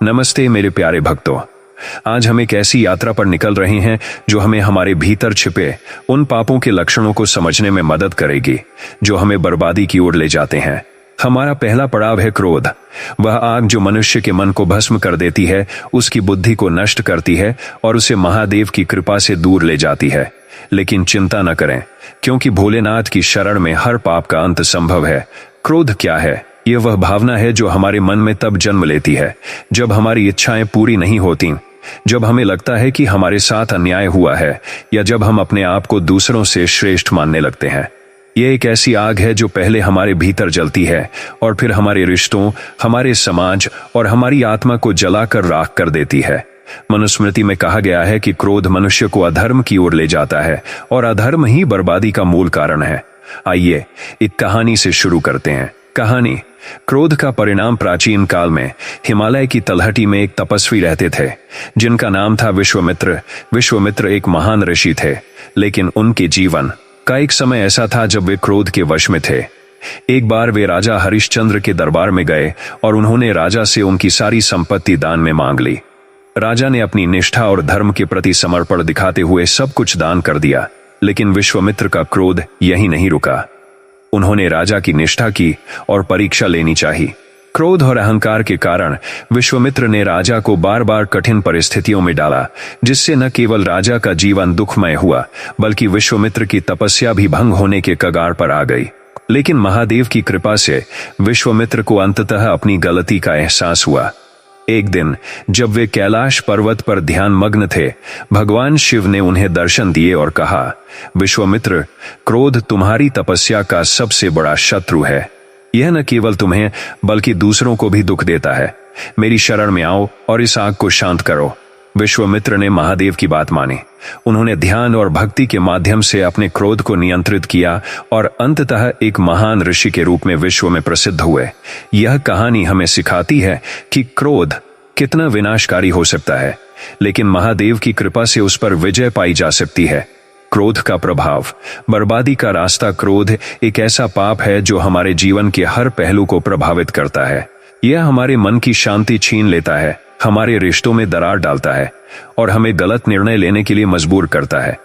नमस्ते मेरे प्यारे भक्तों। आज हम एक ऐसी यात्रा पर निकल रहे हैं जो हमें हमारे भीतर छिपे उन पापों के लक्षणों को समझने में मदद करेगी जो हमें बर्बादी की ओर ले जाते हैं। हमारा पहला पड़ाव है क्रोध। वह आग जो मनुष्य के मन को भस्म कर देती है, उसकी बुद्धि को नष्ट करती है और उसे महादेव की कृपा से दूर ले जाती है। लेकिन चिंता न करें, क्योंकि भोलेनाथ की शरण में हर पाप का अंत संभव है। क्रोध क्या है? यह वह भावना है जो हमारे मन में तब जन्म लेती है जब हमारी इच्छाएं पूरी नहीं होती, जब हमें लगता है कि हमारे साथ अन्याय हुआ है या जब हम अपने आप को दूसरों से श्रेष्ठ मानने लगते हैं। यह एक ऐसी आग है जो पहले हमारे भीतर जलती है और फिर हमारे रिश्तों, हमारे समाज और हमारी आत्मा को जलाकर राख कर देती है। मनुस्मृति में कहा गया है कि क्रोध मनुष्य को अधर्म की ओर ले जाता है और अधर्म ही बर्बादी का मूल कारण है। आइए एक कहानी से शुरू करते हैं। कहानी। क्रोध का परिणाम। प्राचीन काल में हिमालय की तलहटी में एक तपस्वी रहते थे जिनका नाम था विश्वामित्र। विश्वामित्र एक महान ऋषि थे, लेकिन उनके जीवन का एक समय ऐसा था जब वे क्रोध के वश में थे। एक बार वे राजा हरिश्चंद्र के दरबार में गए और उन्होंने राजा से उनकी सारी संपत्ति दान में मांग ली। राजा ने अपनी निष्ठा और धर्म के प्रति समर्पण दिखाते हुए सब कुछ दान कर दिया, लेकिन विश्वामित्र का क्रोध यहीं नहीं रुका। उन्होंने राजा की निष्ठा की और परीक्षा लेनी चाहिए। क्रोध और अहंकार के कारण विश्वामित्र ने राजा को बार बार कठिन परिस्थितियों में डाला, जिससे न केवल राजा का जीवन दुखमय हुआ, बल्कि विश्वामित्र की तपस्या भी भंग होने के कगार पर आ गई। लेकिन महादेव की कृपा से विश्वामित्र को अंततः अपनी गलती का एहसास हुआ। एक दिन जब वे कैलाश पर्वत पर ध्यान मग्न थे, भगवान शिव ने उन्हें दर्शन दिए और कहा, विश्वामित्र, क्रोध तुम्हारी तपस्या का सबसे बड़ा शत्रु है। यह न केवल तुम्हें बल्कि दूसरों को भी दुख देता है। मेरी शरण में आओ और इस आग को शांत करो। विश्वामित्र ने महादेव की बात मानी। उन्होंने ध्यान और भक्ति के माध्यम से अपने क्रोध को नियंत्रित किया और अंततः एक महान ऋषि के रूप में विश्व में प्रसिद्ध हुए। यह कहानी हमें सिखाती है कि क्रोध कितना विनाशकारी हो सकता है, लेकिन महादेव की कृपा से उस पर विजय पाई जा सकती है। क्रोध का प्रभाव। बर्बादी का रास्ता। क्रोध एक ऐसा पाप है जो हमारे जीवन के हर पहलू को प्रभावित करता है। यह हमारे मन की शांति छीन लेता है, हमारे रिश्तों में दरार डालता है और हमें गलत निर्णय लेने के लिए मजबूर करता है।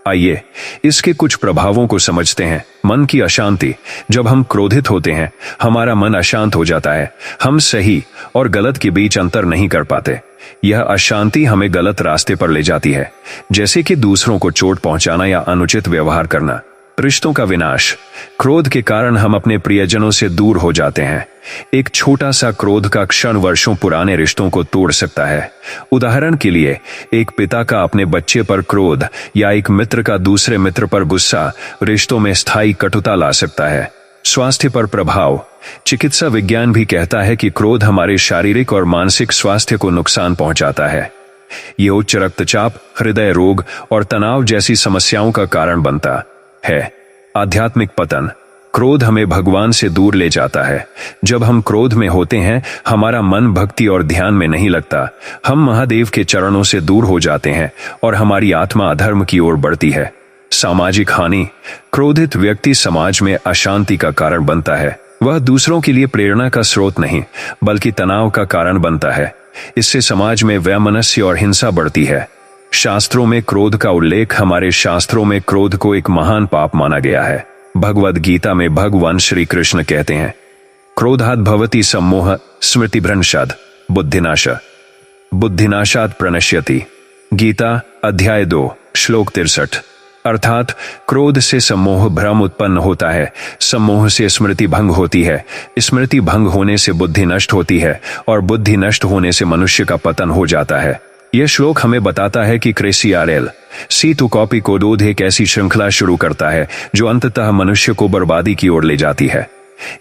आइए इसके कुछ प्रभावों को समझते हैं। मन की अशांति। जब हम क्रोधित होते हैं, हमारा मन अशांत हो जाता है। हम सही और गलत के बीच अंतर नहीं कर पाते। यह अशांति हमें गलत रास्ते पर ले जाती है, जैसे कि दूसरों को चोट पहुंचाना या अनुचित व्यवहार करना। रिश्तों का विनाश। क्रोध के कारण हम अपने प्रियजनों से दूर हो जाते हैं। एक छोटा सा क्रोध का क्षण वर्षों पुराने रिश्तों को तोड़ सकता है। उदाहरण के लिए, एक पिता का अपने बच्चे पर क्रोध या एक मित्र का दूसरे मित्र पर गुस्सा रिश्तों में स्थायी कटुता ला सकता है। स्वास्थ्य पर प्रभाव। चिकित्सा विज्ञान भी कहता है कि क्रोध हमारे शारीरिक और मानसिक स्वास्थ्य को नुकसान पहुंचाता है। ये उच्च रक्तचाप, हृदय रोग और तनाव जैसी समस्याओं का कारण बनता है। आध्यात्मिक पतन। क्रोध हमें भगवान से दूर ले जाता है। जब हम क्रोध में होते हैं, हमारा मन भक्ति और ध्यान में नहीं लगता। हम महादेव के चरणों से दूर हो जाते हैं और हमारी आत्मा अधर्म की ओर बढ़ती है। सामाजिक हानि। क्रोधित व्यक्ति समाज में अशांति का कारण बनता है। वह दूसरों के लिए प्रेरणा का स्रोत नहीं, बल्कि तनाव का कारण बनता है। इससे समाज में वैमनस्य और हिंसा बढ़ती है। शास्त्रों में क्रोध का उल्लेख। हमारे शास्त्रों में क्रोध को एक महान पाप माना गया है। भगवद गीता में भगवान श्री कृष्ण कहते हैं, क्रोधात् भवति सम्मोह स्मृतिभ्रंशात् बुद्धिनाश बुद्धिनाशात् प्रणश्यति। गीता अध्याय 2 श्लोक 63। अर्थात क्रोध से सम्मोह भ्रम उत्पन्न होता है, सम्मोह से स्मृति भंग होती है, स्मृति भंग होने से बुद्धि नष्ट होती है और बुद्धि नष्ट होने से मनुष्य का पतन हो जाता है। यह श्लोक हमें बताता है कि क्रेसियारेल C2 कॉपी क्रोध एक ऐसी श्रृंखला शुरू करता है जो अंततः मनुष्य को बर्बादी की ओर ले जाती है।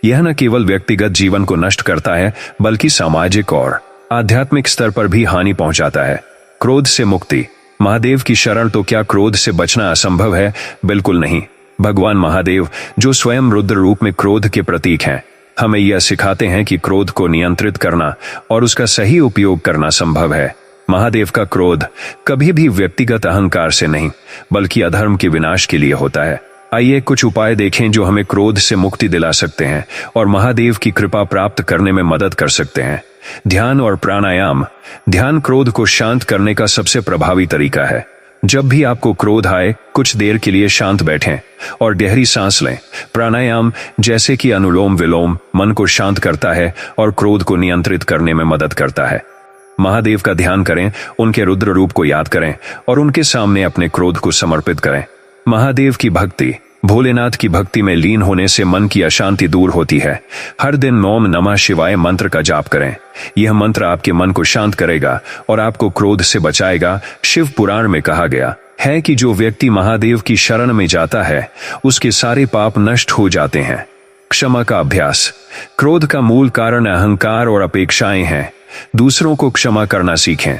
यह न केवल व्यक्तिगत जीवन को नष्ट करता है, बल्कि सामाजिक और आध्यात्मिक स्तर पर भी हानि पहुंचाता है। क्रोध से मुक्ति। महादेव की शरण। तो क्या क्रोध से बचना असंभव है? बिल्कुल नहीं। भगवान महादेव, जो स्वयं रुद्र रूप में क्रोध के प्रतीक हैं, हमें यह सिखाते हैं कि क्रोध को नियंत्रित करना और उसका सही उपयोग करना संभव है। महादेव का क्रोध कभी भी व्यक्तिगत अहंकार से नहीं, बल्कि अधर्म के विनाश के लिए होता है। आइए कुछ उपाय देखें जो हमें क्रोध से मुक्ति दिला सकते हैं और महादेव की कृपा प्राप्त करने में मदद कर सकते हैं। ध्यान और प्राणायाम। ध्यान क्रोध को शांत करने का सबसे प्रभावी तरीका है। जब भी आपको क्रोध आए, कुछ देर के लिए शांत बैठें और गहरी सांस लें। प्राणायाम जैसे कि अनुलोम विलोम मन को शांत करता है और क्रोध को नियंत्रित करने में मदद करता है। महादेव का ध्यान करें, उनके रुद्र रूप को याद करें और उनके सामने अपने क्रोध को समर्पित करें। महादेव की भक्ति, भोलेनाथ की भक्ति में लीन होने से मन की अशांति दूर होती है। हर दिन ओम नमः शिवाय मंत्र का जाप करें। यह मंत्र आपके मन को शांत करेगा और आपको क्रोध से बचाएगा। शिव पुराण में कहा गया है कि जो व्यक्ति महादेव की शरण में जाता है, उसके सारे पाप नष्ट हो जाते हैं। क्षमा का अभ्यास। क्रोध का मूल कारण अहंकार और अपेक्षाएं हैं। दूसरों को क्षमा करना सीखें।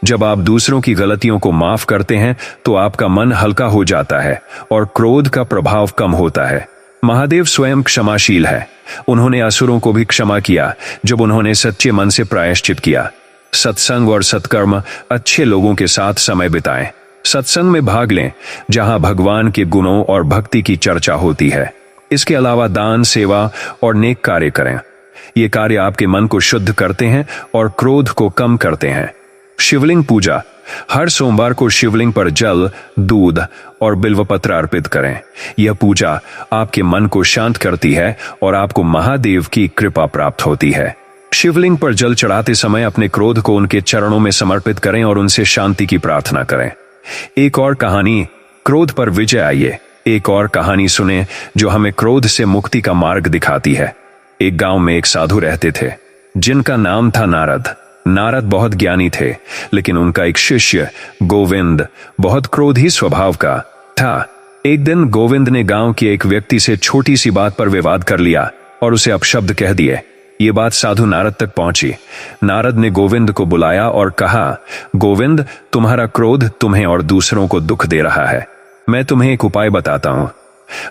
जब आप दूसरों की गलतियों को माफ करते हैं तो आपका मन हल्का हो जाता है और क्रोध का प्रभाव कम होता है। महादेव स्वयं क्षमाशील है। उन्होंने असुरों को भी क्षमा किया जब उन्होंने सच्चे मन से प्रायश्चित किया। सत्संग और सत्कर्म। अच्छे लोगों के साथ समय बिताएं। सत्संग में भाग लें जहां भगवान के गुणों और भक्ति की चर्चा होती है। इसके अलावा दान, सेवा और नेक कार्य करें। ये कार्य आपके मन को शुद्ध करते हैं और क्रोध को कम करते हैं। शिवलिंग पूजा। हर सोमवार को शिवलिंग पर जल, दूध और बिल्वपत्र अर्पित करें। यह पूजा आपके मन को शांत करती है और आपको महादेव की कृपा प्राप्त होती है। शिवलिंग पर जल चढ़ाते समय अपने क्रोध को उनके चरणों में समर्पित करें और उनसे शांति की प्रार्थना करें। एक और कहानी, क्रोध पर विजय। आइए एक और कहानी सुने जो हमें क्रोध से मुक्ति का मार्ग दिखाती है। एक गांव में एक साधु रहते थे जिनका नाम था नारद। नारद बहुत ज्ञानी थे, लेकिन उनका एक शिष्य गोविंद बहुत क्रोधी स्वभाव का था। एक दिन गोविंद ने गांव के एक व्यक्ति से छोटी सी बात पर विवाद कर लिया और उसे अपशब्द कह दिए। ये बात साधु नारद तक पहुंची। नारद ने गोविंद को बुलाया और कहा, गोविंद, तुम्हारा क्रोध तुम्हें और दूसरों को दुख दे रहा है। मैं तुम्हें एक उपाय बताता हूं।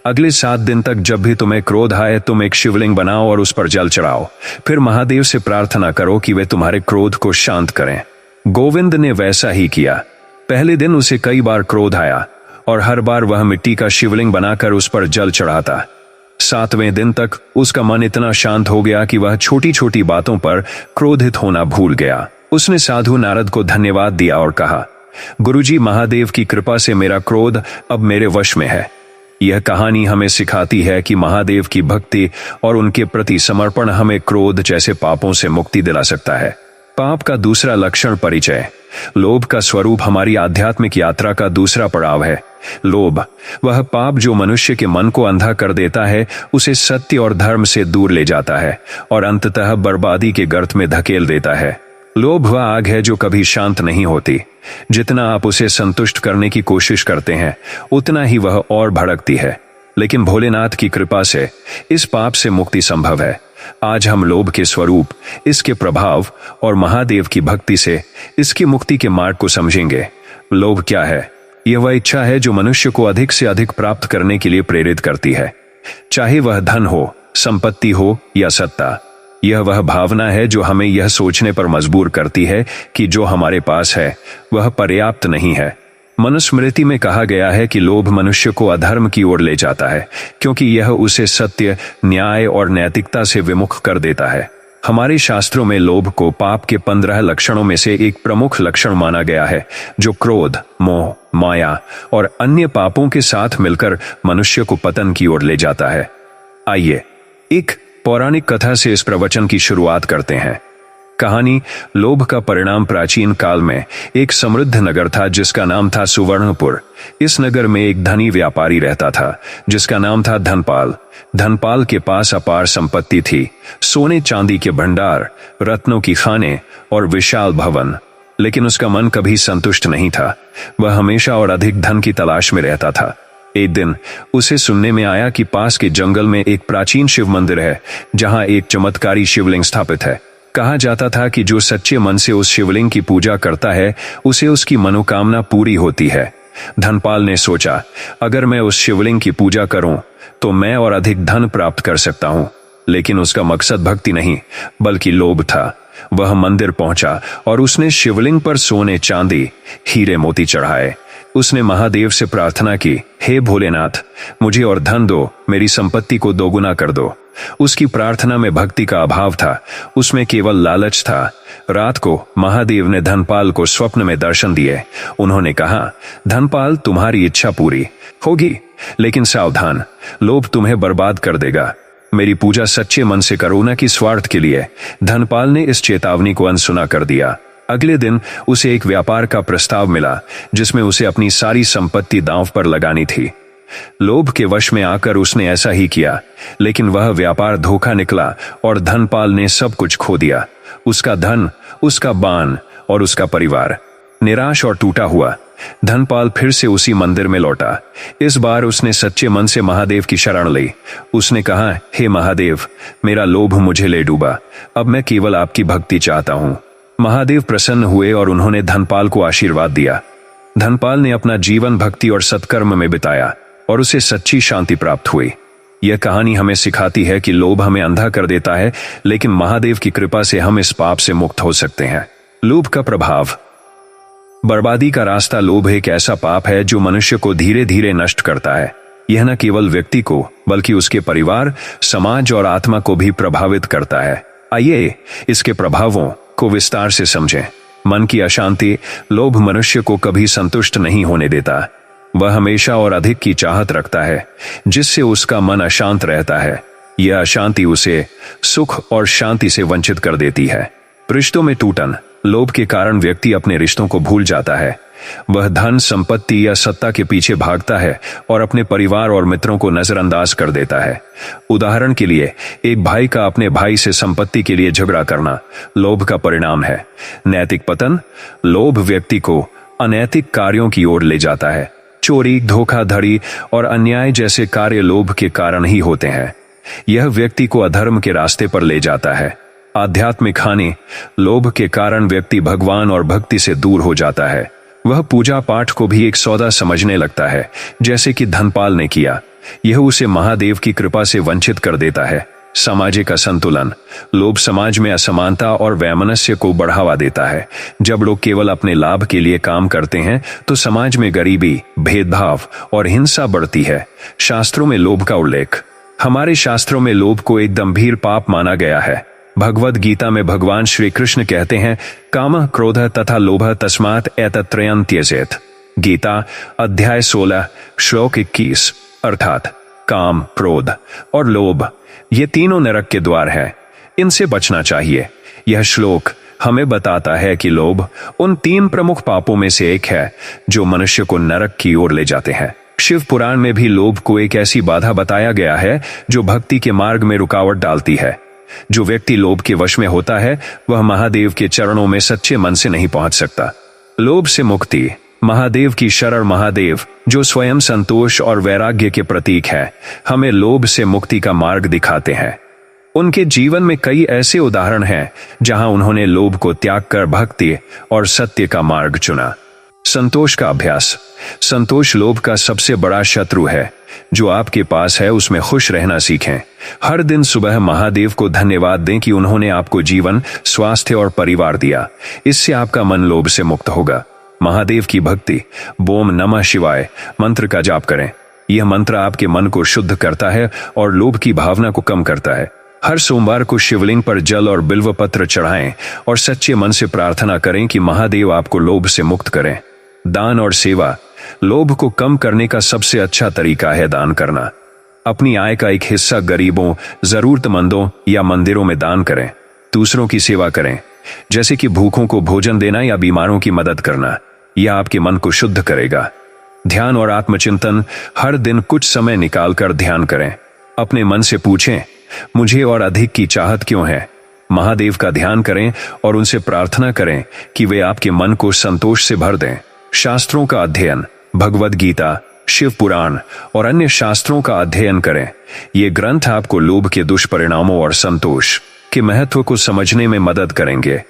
अगले 7 दिन तक जब भी तुम्हें क्रोध आए, तुम एक शिवलिंग बनाओ और उस पर जल चढ़ाओ। फिर महादेव से प्रार्थना करो कि वे तुम्हारे क्रोध को शांत करें। गोविंद ने वैसा ही किया। पहले दिन उसे कई बार क्रोध आया और हर बार वह मिट्टी का शिवलिंग बनाकर उस पर जल चढ़ाता। 7वें दिन तक उसका मन इतना शांत हो गया कि वह छोटी छोटी बातों पर क्रोधित होना भूल गया। उसने साधु नारद को धन्यवाद दिया और कहा, गुरुजी, महादेव की कृपा से मेरा क्रोध अब मेरे वश में है। यह कहानी हमें सिखाती है कि महादेव की भक्ति और उनके प्रति समर्पण हमें क्रोध जैसे पापों से मुक्ति दिला सकता है। पाप का दूसरा लक्षण परिचय। लोभ का स्वरूप हमारी आध्यात्मिक यात्रा का दूसरा पड़ाव है। लोभ वह पाप जो मनुष्य के मन को अंधा कर देता है, उसे सत्य और धर्म से दूर ले जाता है और अंततः बर्बादी के गर्त में धकेल देता है। लोभ वह आग है जो कभी शांत नहीं होती। जितना आप उसे संतुष्ट करने की कोशिश करते हैं, उतना ही वह और भड़कती है। लेकिन भोलेनाथ की कृपा से इस पाप से मुक्ति संभव है। आज हम लोभ के स्वरूप, इसके प्रभाव और महादेव की भक्ति से इसकी मुक्ति के मार्ग को समझेंगे। लोभ क्या है? यह वह इच्छा है जो मनुष्य को अधिक से अधिक प्राप्त करने के लिए प्रेरित करती है, चाहे वह धन हो, संपत्ति हो या सत्ता। यह वह भावना है जो हमें यह सोचने पर मजबूर करती है कि जो हमारे पास है वह पर्याप्त नहीं है। मनुस्मृति में कहा गया है कि लोभ मनुष्य को अधर्म की ओर ले जाता है, क्योंकि यह उसे सत्य, न्याय और नैतिकता से विमुख कर देता है। हमारे शास्त्रों में लोभ को पाप के 15 लक्षणों में से एक प्रमुख लक्षण माना गया है, जो क्रोध, मोह, माया और अन्य पापों के साथ मिलकर मनुष्य को पतन की ओर ले जाता है। आइए एक पौराणिक कथा से इस प्रवचन की शुरुआत करते हैं। कहानी, लोभ का परिणाम। प्राचीन काल में एक समृद्ध नगर था जिसका नाम था सुवर्णपुर। इस नगर में एक धनी व्यापारी रहता था जिसका नाम था धनपाल। धनपाल के पास अपार संपत्ति थी, सोने चांदी के भंडार, रत्नों की खाने और विशाल भवन। लेकिन उसका मन कभी संतुष्ट नहीं था। वह हमेशा और अधिक धन की तलाश में रहता था। एक दिन उसे सुनने में आया कि पास के जंगल में एक प्राचीन शिव मंदिर है जहां एक चमत्कारी शिवलिंग स्थापित है। कहा जाता था कि जो सच्चे मन से उस शिवलिंग की पूजा करता है, उसे उसकी मनोकामना पूरी होती है। धनपाल ने सोचा, अगर मैं उस शिवलिंग की पूजा करूं तो मैं और अधिक धन प्राप्त कर सकता हूं। लेकिन उसका मकसद भक्ति नहीं बल्कि लोभ था। वह मंदिर पहुंचा और उसने शिवलिंग पर सोने, चांदी, हीरे मोती चढ़ाए। उसने महादेव से प्रार्थना की, हे भोलेनाथ, मुझे और धन दो, मेरी संपत्ति को दोगुना कर दो। उसकी प्रार्थना में भक्ति का अभाव था, उसमें केवल लालच था। रात को महादेव ने धनपाल को स्वप्न में दर्शन दिए। उन्होंने कहा, धनपाल, तुम्हारी इच्छा पूरी होगी, लेकिन सावधान, लोभ तुम्हें बर्बाद कर देगा। मेरी पूजा सच्चे मन से करो, न कि स्वार्थ के लिए। धनपाल ने इस चेतावनी को अनसुना कर दिया। अगले दिन उसे एक व्यापार का प्रस्ताव मिला, जिसमें उसे अपनी सारी संपत्ति दांव पर लगानी थी। लोभ के वश में आकर उसने ऐसा ही किया, लेकिन वह व्यापार धोखा निकला और धनपाल ने सब कुछ खो दिया, उसका धन, उसका बान और उसका परिवार। निराश और टूटा हुआ धनपाल फिर से उसी मंदिर में लौटा। इस बार उसने सच्चे मन से महादेव की शरण ली। उसने कहा, हे महादेव, मेरा लोभ मुझे ले डूबा, अब मैं केवल आपकी भक्ति चाहता हूं। महादेव प्रसन्न हुए और उन्होंने धनपाल को आशीर्वाद दिया। धनपाल ने अपना जीवन भक्ति और सत्कर्म में बिताया और उसे सच्ची शांति प्राप्त हुई। यह कहानी हमें सिखाती है कि लोभ हमें अंधा कर देता है, लेकिन महादेव की कृपा से हम इस पाप से मुक्त हो सकते हैं। लोभ का प्रभाव। बर्बादी का रास्ता। लोभ एक ऐसा पाप है जो मनुष्य को धीरे धीरे नष्ट करता है। यह न केवल व्यक्ति को, बल्कि उसके परिवार, समाज और आत्मा को भी प्रभावित करता है। आइए इसके प्रभावों को विस्तार से समझें। मन की अशांति। लोभ मनुष्य को कभी संतुष्ट नहीं होने देता। वह हमेशा और अधिक की चाहत रखता है, जिससे उसका मन अशांत रहता है। यह अशांति उसे सुख और शांति से वंचित कर देती है। रिश्तों में टूटन। लोभ के कारण व्यक्ति अपने रिश्तों को भूल जाता है। वह धन, संपत्ति या सत्ता के पीछे भागता है और अपने परिवार और मित्रों को नजरअंदाज कर देता है। उदाहरण के लिए, एक भाई का अपने भाई से संपत्ति के लिए झगड़ा करना लोभ का परिणाम है। नैतिक पतन। लोभ व्यक्ति को अनैतिक कार्यों की ओर ले जाता है। चोरी, धोखाधड़ी और अन्याय जैसे कार्य लोभ के कारण ही होते हैं। यह व्यक्ति को अधर्म के रास्ते पर ले जाता है। आध्यात्मिक हानि। लोभ के कारण व्यक्ति भगवान और भक्ति से दूर हो जाता है। वह पूजा पाठ को भी एक सौदा समझने लगता है, जैसे कि धनपाल ने किया। यह उसे महादेव की कृपा से वंचित कर देता है। सामाजिक असंतुलन। लोभ समाज में असमानता और वैमनस्य को बढ़ावा देता है। जब लोग केवल अपने लाभ के लिए काम करते हैं, तो समाज में गरीबी, भेदभाव और हिंसा बढ़ती है। शास्त्रों में लोभ का उल्लेख। हमारे शास्त्रों में लोभ को एक गंभीर पाप माना गया है। भगवद गीता में भगवान श्री कृष्ण कहते हैं, काम, क्रोध तथा लोभ तस्मात् एतत्त्रयं त्यजेत। गीता अध्याय 16 श्लोक 21। अर्थात काम, क्रोध और लोभ, ये तीनों नरक के द्वार हैं। इनसे बचना चाहिए। यह श्लोक हमें बताता है कि लोभ उन 3 प्रमुख पापों में से एक है जो मनुष्य को नरक की ओर ले जाते हैं। शिव पुराण में भी लोभ को एक ऐसी बाधा बताया गया है जो भक्ति के मार्ग में रुकावट डालती है। जो व्यक्ति लोभ के वश में होता है, वह महादेव के चरणों में सच्चे मन से नहीं पहुंच सकता। लोभ से मुक्ति। महादेव की शरण। महादेव, जो स्वयं संतोष और वैराग्य के प्रतीक है, हमें लोभ से मुक्ति का मार्ग दिखाते हैं। उनके जीवन में कई ऐसे उदाहरण हैं जहां उन्होंने लोभ को त्याग कर भक्ति और सत्य का मार्ग चुना। संतोष का अभ्यास। संतोष लोभ का सबसे बड़ा शत्रु है। जो आपके पास है उसमें खुश रहना सीखें। हर दिन सुबह महादेव को धन्यवाद दें कि उन्होंने आपको जीवन, स्वास्थ्य और परिवार दिया। इससे आपका मन लोभ से मुक्त होगा। महादेव की भक्ति। बोम नमः शिवाय मंत्र का जाप करें। यह मंत्र आपके मन को शुद्ध करता है और लोभ की भावना को कम करता है। हर सोमवार को शिवलिंग पर जल और बिल्व पत्र चढ़ाएं और सच्चे मन से प्रार्थना करें कि महादेव आपको लोभ से मुक्त करें। दान और सेवा। लोभ को कम करने का सबसे अच्छा तरीका है दान करना। अपनी आय का एक हिस्सा गरीबों, जरूरतमंदों या मंदिरों में दान करें। दूसरों की सेवा करें, जैसे कि भूखों को भोजन देना या बीमारों की मदद करना। यह आपके मन को शुद्ध करेगा। ध्यान और आत्मचिंतन। हर दिन कुछ समय निकालकर ध्यान करें। अपने मन से पूछें, मुझे और अधिक की चाहत क्यों है। महादेव का ध्यान करें और उनसे प्रार्थना करें कि वे आपके मन को संतोष से भर दें। शास्त्रों का अध्ययन। भगवद गीता, शिव पुराण और अन्य शास्त्रों का अध्ययन करें। ये ग्रंथ आपको लोभ के दुष्परिणामों और संतोष के महत्व को समझने में मदद करेंगे।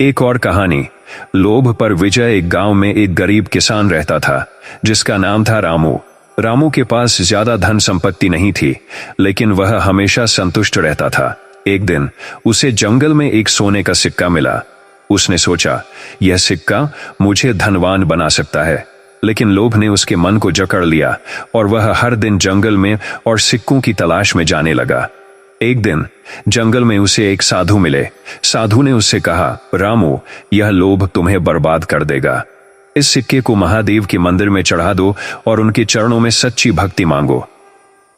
एक और कहानी। लोभ पर विजय। एक गांव में एक गरीब किसान रहता था, जिसका नाम था रामू। रामू के पास ज्यादा धन संपत्ति नहीं थी, लेकिन वह हमेशा संतुष्ट रहता था। एक दिन उसे जंगल में एक सोने का सिक्का मिला। उसने सोचा, यह सिक्का मुझे धनवान बना सकता है। लेकिन लोभ ने उसके मन को जकड़ लिया और वह हर दिन जंगल में और सिक्कों की तलाश में जाने लगा। एक दिन जंगल में उसे एक साधु मिले। साधु ने उससे कहा, रामू, यह लोभ तुम्हें बर्बाद कर देगा। इस सिक्के को महादेव के मंदिर में चढ़ा दो और उनके चरणों में सच्ची भक्ति मांगो।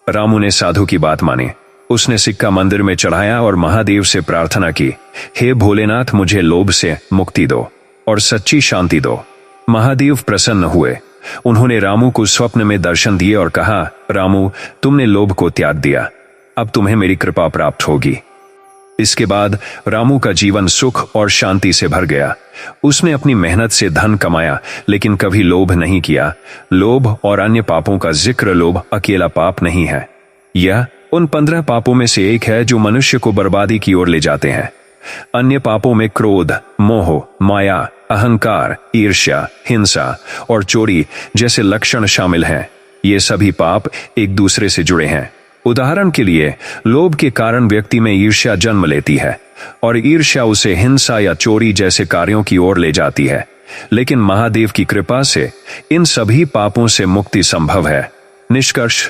रामू ने साधु की बात मानी। उसने सिक्का मंदिर में चढ़ाया और महादेव से प्रार्थना की, हे भोलेनाथ, मुझे लोभ से मुक्ति दो और सच्ची शांति दो। महादेव प्रसन्न हुए। उन्होंने रामू को स्वप्न में दर्शन दिए और कहा, रामू, तुमने लोभ को त्याग दिया, अब तुम्हें मेरी कृपा प्राप्त होगी। इसके बाद रामू का जीवन सुख और शांति से भर गया। उसने अपनी मेहनत से धन कमाया, लेकिन कभी लोभ नहीं किया। लोभ और अन्य पापों का जिक्र, लोभ अकेला पाप नहीं है, यह उन 15 पापों में से एक है जो मनुष्य को बर्बादी की ओर ले जाते हैं। अन्य पापों में क्रोध, मोह, माया, अहंकार, ईर्ष्या, हिंसा और चोरी जैसे लक्षण शामिल हैं। ये सभी पाप एक दूसरे से जुड़े हैं। उदाहरण के लिए, लोभ के कारण व्यक्ति में ईर्ष्या जन्म लेती है और ईर्ष्या उसे हिंसा या चोरी जैसे कार्यों की ओर ले जाती है। लेकिन महादेव की कृपा से इन सभी पापों से मुक्ति संभव है। निष्कर्ष,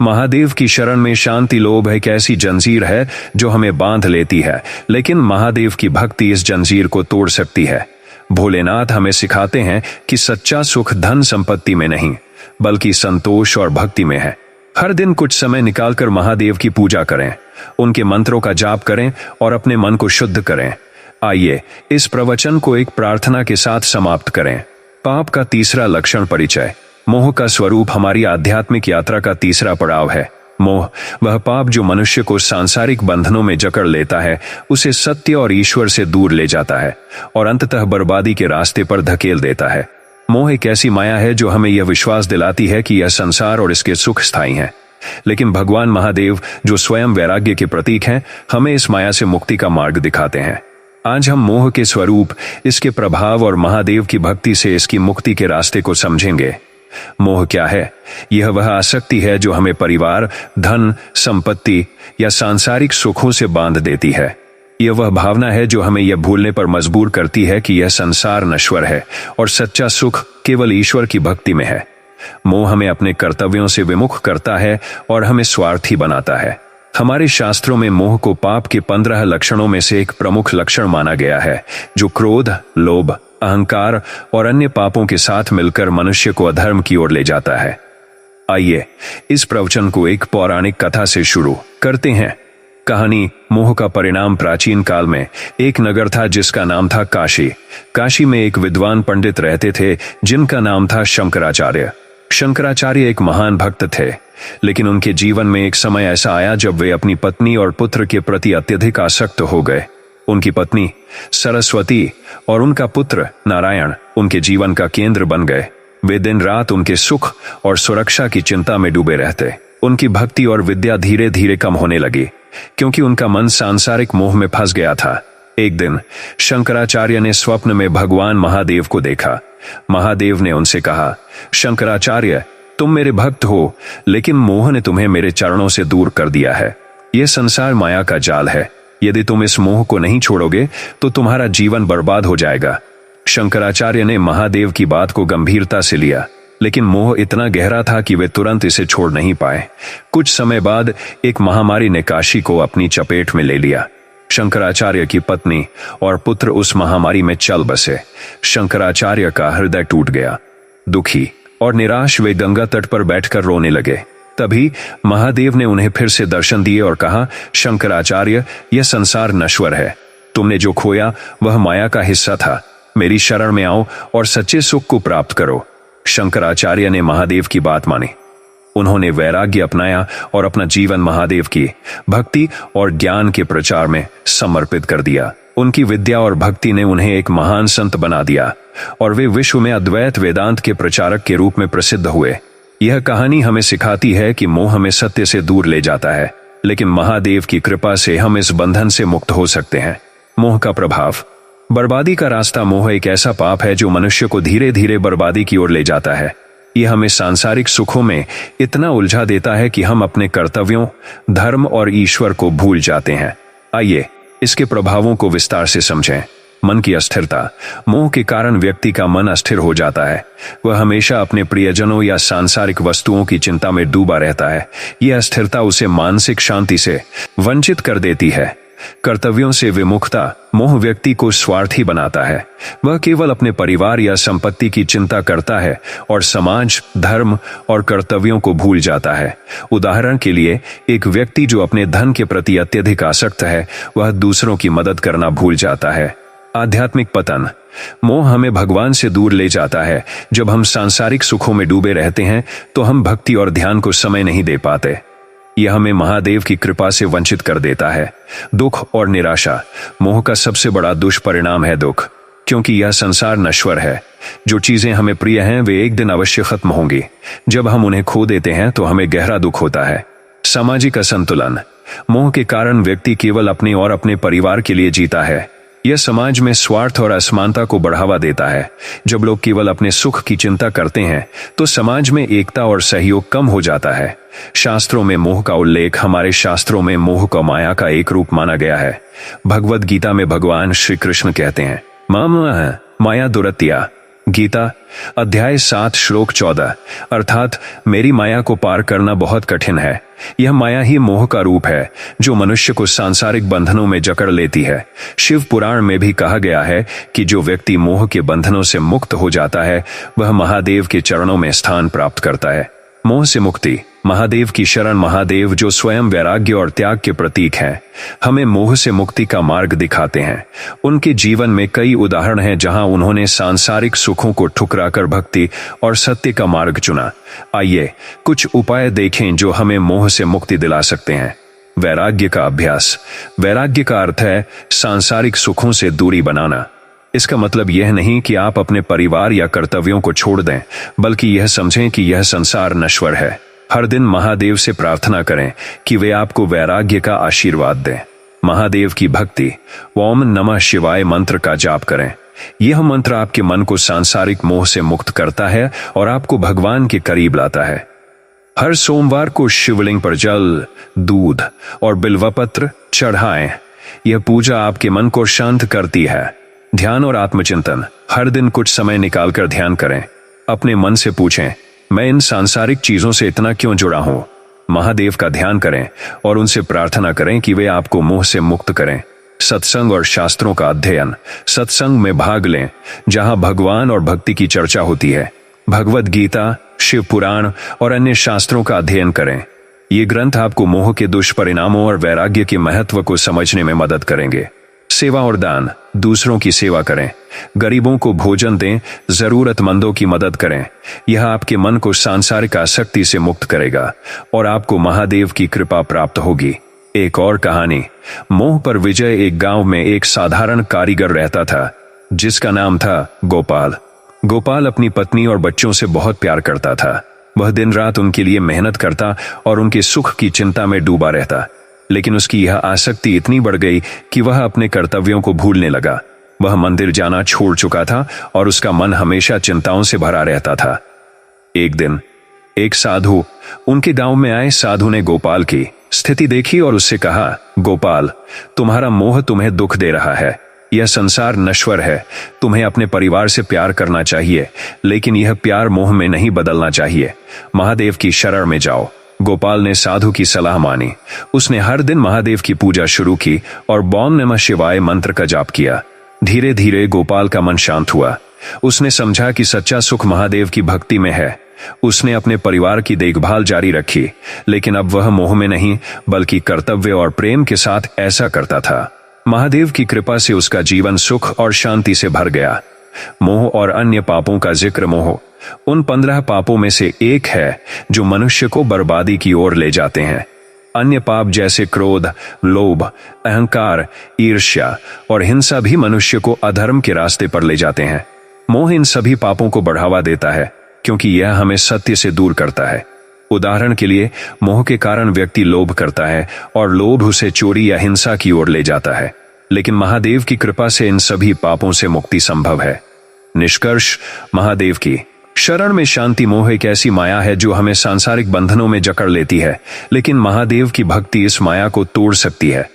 महादेव की शरण में शांति। लोभ एक ऐसी जंजीर है जो हमें बांध लेती है, लेकिन महादेव की भक्ति इस जंजीर को तोड़ सकती है। भोलेनाथ हमें सिखाते हैं कि सच्चा सुख धन संपत्ति में नहीं, बल्कि संतोष और भक्ति में है। हर दिन कुछ समय निकालकर महादेव की पूजा करें, उनके मंत्रों का जाप करें और अपने मन को शुद्ध करें। आइए इस प्रवचन को एक प्रार्थना के साथ समाप्त करें। पाप का तीसरा लक्षण, परिचय। मोह का स्वरूप हमारी आध्यात्मिक यात्रा का तीसरा पड़ाव है। मोह वह पाप जो मनुष्य को सांसारिक बंधनों में जकड़ लेता है, उसे सत्य और ईश्वर से दूर ले जाता है और अंततः बर्बादी के रास्ते पर धकेल देता है। मोह एक ऐसी माया है जो हमें यह विश्वास दिलाती है कि यह संसार और इसके सुख स्थायी हैं। लेकिन भगवान महादेव, जो स्वयं वैराग्य के प्रतीक हैं, हमें इस माया से मुक्ति का मार्ग दिखाते हैं। आज हम मोह के स्वरूप, इसके प्रभाव और महादेव की भक्ति से इसकी मुक्ति के रास्ते को समझेंगे। मोह क्या है? यह वह आसक्ति है जो हमें परिवार, धन, संपत्ति या सांसारिक सुखों से बांध देती है। यह वह भावना है जो हमें यह भूलने पर मजबूर करती है कि यह संसार नश्वर है और सच्चा सुख केवल ईश्वर की भक्ति में है। मोह हमें अपने कर्तव्यों से विमुख करता है और हमें स्वार्थी बनाता है। हमारे शास्त्रों में मोह को पाप के 15 लक्षणों में से एक प्रमुख लक्षण माना गया है, जो क्रोध, लोभ, अहंकार और अन्य पापों के साथ मिलकर मनुष्य को अधर्म की ओर ले जाता है। आइए इस प्रवचन को एक पौराणिक कथा से शुरू करते हैं। कहानी। मोह का परिणाम। प्राचीन काल में एक नगर था जिसका नाम था काशी। काशी में एक विद्वान पंडित रहते थे जिनका नाम था शंकराचार्य। शंकराचार्य एक महान भक्त थे, लेकिन उनके जीवन में एक समय ऐसा आया जब वे अपनी पत्नी और पुत्र के प्रति अत्यधिक आसक्त हो गए। उनकी पत्नी सरस्वती और उनका पुत्र नारायण उनके जीवन का केंद्र बन गए। वे दिन रात उनके सुख और सुरक्षा की चिंता में डूबे रहते। उनकी भक्ति और विद्या धीरे धीरे कम होने लगी, क्योंकि उनका मन सांसारिक मोह में फंस गया था। एक दिन शंकराचार्य ने स्वप्न में भगवान महादेव को देखा। महादेव ने उनसे कहा, शंकराचार्य, तुम मेरे भक्त हो, लेकिन मोह ने तुम्हें मेरे चरणों से दूर कर दिया है। यह संसार माया का जाल है। यदि तुम इस मोह को नहीं छोड़ोगे तो तुम्हारा जीवन बर्बाद हो जाएगा। शंकराचार्य ने महादेव की बात को गंभीरता से लिया, लेकिन मोह इतना गहरा था कि वे तुरंत इसे छोड़ नहीं पाए। कुछ समय बाद एक महामारी ने काशी को अपनी चपेट में ले लिया। शंकराचार्य की पत्नी और पुत्र उस महामारी में चल बसे। शंकराचार्य का हृदय टूट गया। दुखी और निराश वे गंगा तट पर बैठकर रोने लगे। तभी महादेव ने उन्हें फिर से दर्शन दिए और कहा, शंकराचार्य, यह संसार नश्वर है। तुमने जो खोया वह माया का हिस्सा था। मेरी शरण में आओ और सच्चे सुख को प्राप्त करो। शंकराचार्य ने महादेव की बात मानी। उन्होंने वैराग्य अपनाया और अपना जीवन महादेव की भक्ति और ज्ञान के प्रचार में समर्पित कर दिया। उनकी विद्या और भक्ति ने उन्हें एक महान संत बना दिया और वे विश्व में अद्वैत वेदांत के प्रचारक के रूप में प्रसिद्ध हुए। यह कहानी हमें सिखाती है कि मोह हमें सत्य से दूर ले जाता है, लेकिन महादेव की कृपा से हम इस बंधन से मुक्त हो सकते हैं। मोह का प्रभाव। बर्बादी का रास्ता। मोह एक ऐसा पाप है जो मनुष्य को धीरे धीरे बर्बादी की ओर ले जाता है। यह हमें सांसारिक सुखों में इतना उलझा देता है कि हम अपने कर्तव्यों, धर्म और ईश्वर को भूल जाते हैं। आइए इसके प्रभावों को विस्तार से समझें। मन की अस्थिरता। मोह के कारण व्यक्ति का मन अस्थिर हो जाता है। वह हमेशा अपने प्रियजनों या सांसारिक वस्तुओं की चिंता में डूबा रहता है। यह अस्थिरता उसे मानसिक शांति से वंचित कर देती है। कर्तव्यों से विमुखता। मोह व्यक्ति को स्वार्थी बनाता है। वह केवल अपने परिवार या संपत्ति की चिंता करता है और समाज, धर्म और कर्तव्यों को भूल जाता है। उदाहरण के लिए, एक व्यक्ति जो अपने धन के प्रति अत्यधिक आसक्त है, वह दूसरों की मदद करना भूल जाता है। आध्यात्मिक पतन। मोह हमें भगवान से दूर ले जाता है। जब हम सांसारिक सुखों में डूबे रहते हैं तो हम भक्ति और ध्यान को समय नहीं दे पाते। यह हमें महादेव की कृपा से वंचित कर देता है। दुख और निराशा। मोह का सबसे बड़ा दुष्परिणाम है दुख, क्योंकि यह संसार नश्वर है। जो चीजें हमें प्रिय हैं वे एक दिन अवश्य खत्म होंगी। जब हम उन्हें खो देते हैं तो हमें गहरा दुख होता है। सामाजिक असंतुलन। मोह के कारण व्यक्ति केवल अपने और अपने परिवार के लिए जीता है। यह समाज में स्वार्थ और असमानता को बढ़ावा देता है। जब लोग केवल अपने सुख की चिंता करते हैं तो समाज में एकता और सहयोग कम हो जाता है। शास्त्रों में मोह का उल्लेख। हमारे शास्त्रों में मोह को माया का एक रूप माना गया है। भगवद गीता में भगवान श्री कृष्ण कहते हैं, माया दुरत्या। गीता अध्याय 7 श्लोक 14, अर्थात मेरी माया को पार करना बहुत कठिन है। यह माया ही मोह का रूप है जो मनुष्य को सांसारिक बंधनों में जकड़ लेती है। शिव पुराण में भी कहा गया है कि जो व्यक्ति मोह के बंधनों से मुक्त हो जाता है वह महादेव के चरणों में स्थान प्राप्त करता है। मोह से मुक्ति। महादेव की शरण। महादेव जो स्वयं वैराग्य और त्याग के प्रतीक हैं, हमें मोह से मुक्ति का मार्ग दिखाते हैं। उनके जीवन में कई उदाहरण हैं जहां उन्होंने सांसारिक सुखों को ठुकराकर भक्ति और सत्य का मार्ग चुना। आइए कुछ उपाय देखें जो हमें मोह से मुक्ति दिला सकते हैं। वैराग्य का अभ्यास। वैराग्य का अर्थ है सांसारिक सुखों से दूरी बनाना। इसका मतलब यह नहीं कि आप अपने परिवार या कर्तव्यों को छोड़ दें, बल्कि यह समझें कि यह संसार नश्वर है। हर दिन महादेव से प्रार्थना करें कि वे आपको वैराग्य का आशीर्वाद दें। महादेव की भक्ति। ओम नमः शिवाय मंत्र का जाप करें। यह मंत्र आपके मन को सांसारिक मोह से मुक्त करता है और आपको भगवान के करीब लाता है। हर सोमवार को शिवलिंग पर जल, दूध और बिल्वपत्र चढ़ाएं। यह पूजा आपके मन को शांत करती है। ध्यान और आत्मचिंतन। हर दिन कुछ समय निकालकर ध्यान करें। अपने मन से पूछें, मैं इन सांसारिक चीजों से इतना क्यों जुड़ा हूं? महादेव का ध्यान करें और उनसे प्रार्थना करें कि वे आपको मोह से मुक्त करें। सत्संग और शास्त्रों का अध्ययन। सत्संग में भाग लें जहां भगवान और भक्ति की चर्चा होती है। भगवद गीता, शिव पुराण और अन्य शास्त्रों का अध्ययन करें। ये ग्रंथ आपको मोह के दुष्परिणामों और वैराग्य के महत्व को समझने में मदद करेंगे। सेवा और दान। दूसरों की सेवा करें। गरीबों को भोजन दें, जरूरतमंदों की मदद करें। यह आपके मन को सांसारिक आसक्ति से मुक्त करेगा और आपको महादेव की कृपा प्राप्त होगी। एक और कहानी। मोह पर विजय। एक गांव में एक साधारण कारीगर रहता था जिसका नाम था गोपाल। गोपाल अपनी पत्नी और बच्चों से बहुत प्यार करता था। वह दिन रात उनके लिए मेहनत करता और उनके सुख की चिंता में डूबा रहता। लेकिन उसकी यह आसक्ति इतनी बढ़ गई कि वह अपने कर्तव्यों को भूलने लगा। वह मंदिर जाना छोड़ चुका था और उसका मन हमेशा चिंताओं से भरा रहता था। एक दिन एक साधु उनके गांव में आए। साधु ने गोपाल की स्थिति देखी और उससे कहा, गोपाल, तुम्हारा मोह तुम्हें दुख दे रहा है। यह संसार नश्वर है। तुम्हें अपने परिवार से प्यार करना चाहिए, लेकिन यह प्यार मोह में नहीं बदलना चाहिए। महादेव की शरण में जाओ। गोपाल ने साधु की सलाह मानी। उसने हर दिन महादेव की पूजा शुरू की और ओम नमः शिवाय मंत्र का जाप किया। धीरे धीरे गोपाल का मन शांत हुआ। उसने समझा कि सच्चा सुख महादेव की भक्ति में है। उसने अपने परिवार की देखभाल जारी रखी, लेकिन अब वह मोह में नहीं बल्कि कर्तव्य और प्रेम के साथ ऐसा करता था। महादेव की कृपा से उसका जीवन सुख और शांति से भर गया। मोह और अन्य पापों का जिक्र। मोह उन 15 पापों में से एक है जो मनुष्य को बर्बादी की ओर ले जाते हैं। अन्य पाप जैसे क्रोध, लोभ, अहंकार, ईर्ष्या और हिंसा भी मनुष्य को अधर्म के रास्ते पर ले जाते हैं। मोह इन सभी पापों को बढ़ावा देता है क्योंकि यह हमें सत्य से दूर करता है। उदाहरण के लिए, मोह के कारण व्यक्ति लोभ करता है और लोभ उसे चोरी या हिंसा की ओर ले जाता है। लेकिन महादेव की कृपा से इन सभी पापों से मुक्ति संभव है। निष्कर्ष, महादेव की शरण में शांति। मोह एक ऐसी माया है जो हमें सांसारिक बंधनों में जकड़ लेती है, लेकिन महादेव की भक्ति इस माया को तोड़ सकती है।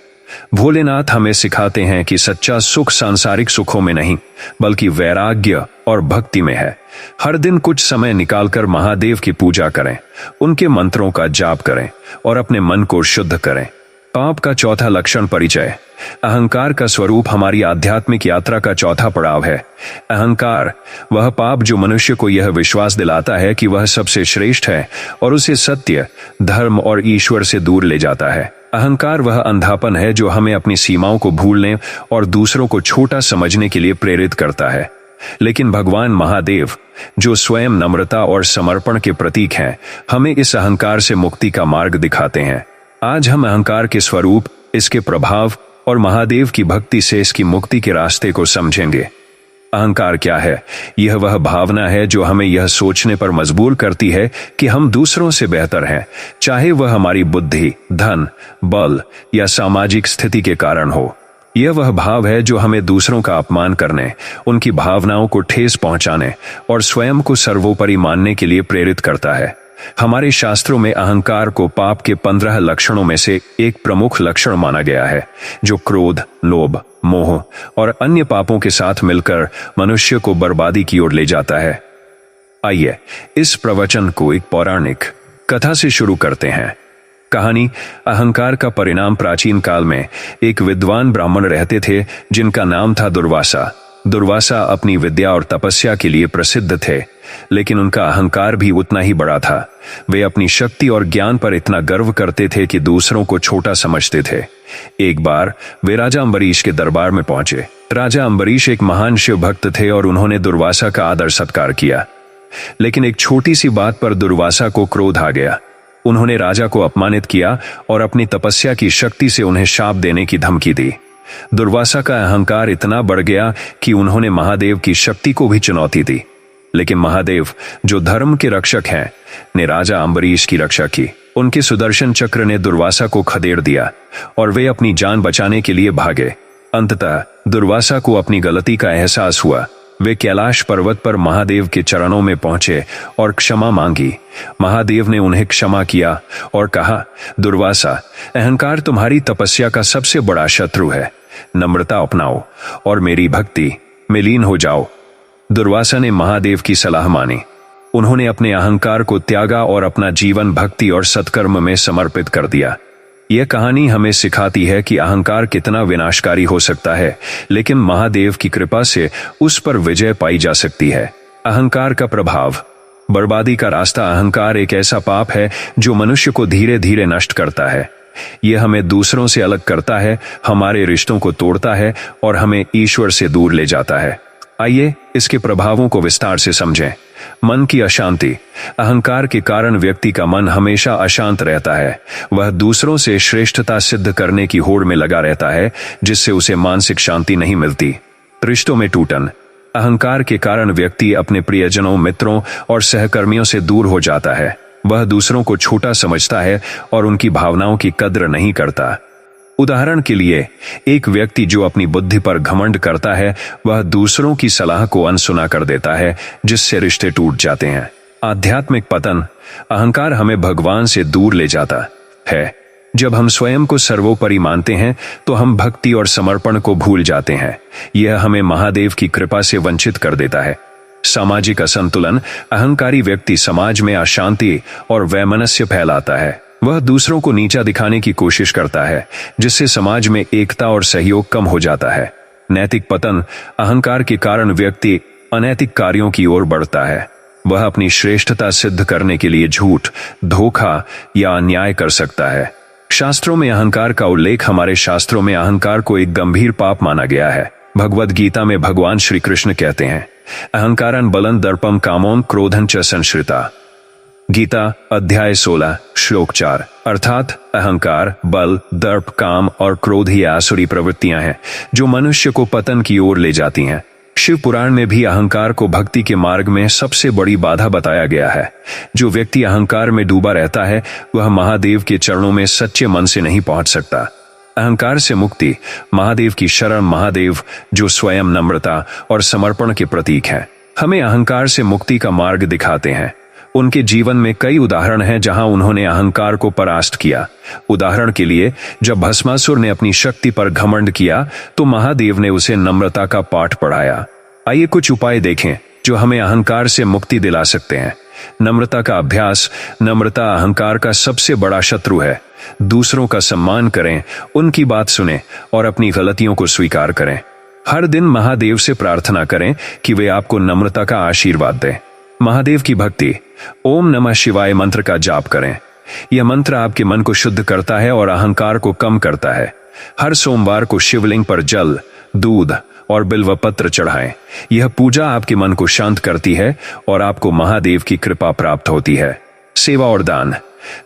भोलेनाथ हमें सिखाते हैं कि सच्चा सुख सांसारिक सुखों में नहीं, बल्कि वैराग्य और भक्ति में है। हर दिन कुछ समय निकालकर महादेव की पूजा करें, उनके मंत्रों का जाप करें और अपने मन को शुद्ध करें। पाप का चौथा लक्षण परिचय। अहंकार का स्वरूप हमारी आध्यात्मिक यात्रा का चौथा पड़ाव है। अहंकार वह पाप जो मनुष्य को यह विश्वास दिलाता है कि वह सबसे श्रेष्ठ है और उसे सत्य, धर्म और ईश्वर से दूर ले जाता है। अहंकार वह अंधापन है जो हमें अपनी सीमाओं को भूलने और दूसरों को छोटा समझने के लिए प्रेरित करता है। लेकिन भगवान महादेव, जो स्वयं नम्रता और समर्पण के प्रतीक हैं, हमें इस अहंकार से मुक्ति का मार्ग दिखाते हैं। आज हम अहंकार के स्वरूप, इसके प्रभाव और महादेव की भक्ति से इसकी मुक्ति के रास्ते को समझेंगे। अहंकार क्या है? यह वह भावना है जो हमें यह सोचने पर मजबूर करती है कि हम दूसरों से बेहतर हैं, चाहे वह हमारी बुद्धि, धन, बल या सामाजिक स्थिति के कारण हो। यह वह भाव है जो हमें दूसरों का अपमान करने, उनकी भावनाओं को ठेस पहुंचाने और स्वयं को सर्वोपरि मानने के लिए प्रेरित करता है। हमारे शास्त्रों में अहंकार को पाप के 15 लक्षणों में से एक प्रमुख लक्षण माना गया है, जो क्रोध, लोभ, मोह और अन्य पापों के साथ मिलकर मनुष्य को बर्बादी की ओर ले जाता है। आइए इस प्रवचन को एक पौराणिक कथा से शुरू करते हैं। कहानी। अहंकार का परिणाम। प्राचीन काल में एक विद्वान ब्राह्मण रहते थे जिनका नाम था दुर्वासा। दुर्वासा अपनी विद्या और तपस्या के लिए प्रसिद्ध थे, लेकिन उनका अहंकार भी उतना ही बड़ा था। वे अपनी शक्ति और ज्ञान पर इतना गर्व करते थे कि दूसरों को छोटा समझते थे। एक बार वे राजा अम्बरीश के दरबार में पहुंचे। राजा अम्बरीश एक महान शिव भक्त थे और उन्होंने दुर्वासा का आदर सत्कार किया। लेकिन एक छोटी सी बात पर दुर्वासा को क्रोध आ गया। उन्होंने राजा को अपमानित किया और अपनी तपस्या की शक्ति से उन्हें शाप देने की धमकी दी। दुर्वासा का अहंकार इतना बढ़ गया कि उन्होंने महादेव की शक्ति को भी चुनौती दी। लेकिन महादेव, जो धर्म के रक्षक हैं, ने राजा अम्बरीश की रक्षा की। उनके सुदर्शन चक्र ने दुर्वासा को खदेड़ दिया और वे अपनी जान बचाने के लिए भागे। अंततः दुर्वासा को अपनी गलती का एहसास हुआ। वे कैलाश पर्वत पर महादेव के चरणों में पहुंचे और क्षमा मांगी। महादेव ने उन्हें क्षमा किया और कहा, दुर्वासा, अहंकार तुम्हारी तपस्या का सबसे बड़ा शत्रु है। नम्रता अपनाओ और मेरी भक्ति में लीन हो जाओ। दुर्वासा ने महादेव की सलाह मानी। उन्होंने अपने अहंकार को त्यागा और अपना जीवन भक्ति और सत्कर्म में समर्पित कर दिया। यह कहानी हमें सिखाती है कि अहंकार कितना विनाशकारी हो सकता है, लेकिन महादेव की कृपा से उस पर विजय पाई जा सकती है। अहंकार का प्रभाव। बर्बादी का रास्ता। अहंकार एक ऐसा पाप है जो मनुष्य को धीरे धीरे नष्ट करता है। यह हमें दूसरों से अलग करता है, हमारे रिश्तों को तोड़ता है और हमें ईश्वर से दूर ले जाता है। आइए इसके प्रभावों को विस्तार से समझें। मन की अशांति। अहंकार के कारण व्यक्ति का मन हमेशा अशांत रहता है। वह दूसरों से श्रेष्ठता सिद्ध करने की होड़ में लगा रहता है, जिससे उसे मानसिक शांति नहीं मिलती। रिश्तों में टूटन। अहंकार के कारण व्यक्ति अपने प्रियजनों, मित्रों और सहकर्मियों से दूर हो जाता है। वह दूसरों को छोटा समझता है और उनकी भावनाओं की कद्र नहीं करता। उदाहरण के लिए, एक व्यक्ति जो अपनी बुद्धि पर घमंड करता है, वह दूसरों की सलाह को अनसुना कर देता है, जिससे रिश्ते टूट जाते हैं। आध्यात्मिक पतन। अहंकार हमें भगवान से दूर ले जाता है। जब हम स्वयं को सर्वोपरि मानते हैं तो हम भक्ति और समर्पण को भूल जाते हैं। यह हमें महादेव की कृपा से वंचित कर देता है। सामाजिक असंतुलन। अहंकारी व्यक्ति समाज में अशांति और वैमनस्य फैलाता है। वह दूसरों को नीचा दिखाने की कोशिश करता है, जिससे समाज में एकता और सहयोग कम हो जाता है। नैतिक पतन। अहंकार के कारण व्यक्ति अनैतिक कार्यों की ओर बढ़ता है। वह अपनी श्रेष्ठता सिद्ध करने के लिए झूठ, धोखा या अन्याय कर सकता है। शास्त्रों में अहंकार का उल्लेख। हमारे शास्त्रों में अहंकार को एक गंभीर पाप माना गया है। भगवद गीता में भगवान श्री कृष्ण कहते हैं, अहंकारं बलं दर्पं कामों क्रोधं च संश्रिता। गीता अध्याय 16 श्लोक 4। अर्थात अहंकार, बल, दर्प, काम और क्रोध ही आसुरी प्रवृत्तियां हैं जो मनुष्य को पतन की ओर ले जाती हैं। शिव पुराण में भी अहंकार को भक्ति के मार्ग में सबसे बड़ी बाधा बताया गया है। जो व्यक्ति अहंकार में डूबा रहता है, वह महादेव के चरणों में सच्चे मन से नहीं पहुंच सकता। अहंकार से मुक्ति। महादेव की शरण। महादेव, जो स्वयं नम्रता और समर्पण के प्रतीक हैं, हमें अहंकार से मुक्ति का मार्ग दिखाते हैं। उनके जीवन में कई उदाहरण हैं जहां उन्होंने अहंकार को परास्त किया। उदाहरण के लिए, जब भस्मासुर ने अपनी शक्ति पर घमंड किया तो महादेव ने उसे नम्रता का पाठ पढ़ाया। आइए कुछ उपाय देखें जो हमें अहंकार से मुक्ति दिला सकते हैं। नम्रता का अभ्यास। नम्रता अहंकार का सबसे बड़ा शत्रु है। दूसरों का सम्मान करें, उनकी बात सुनें और अपनी गलतियों को स्वीकार करें। हर दिन महादेव से प्रार्थना करें कि वे आपको नम्रता का आशीर्वाद दें। महादेव की भक्ति। ओम नमः शिवाय मंत्र का जाप करें। यह मंत्र आपके मन को शुद्ध करता है और अहंकार को कम करता है। हर सोमवार को शिवलिंग पर जल, दूध और बिल्व पत्र चढ़ाएं। यह पूजा आपके मन को शांत करती है और आपको महादेव की कृपा प्राप्त होती है। सेवा और दान।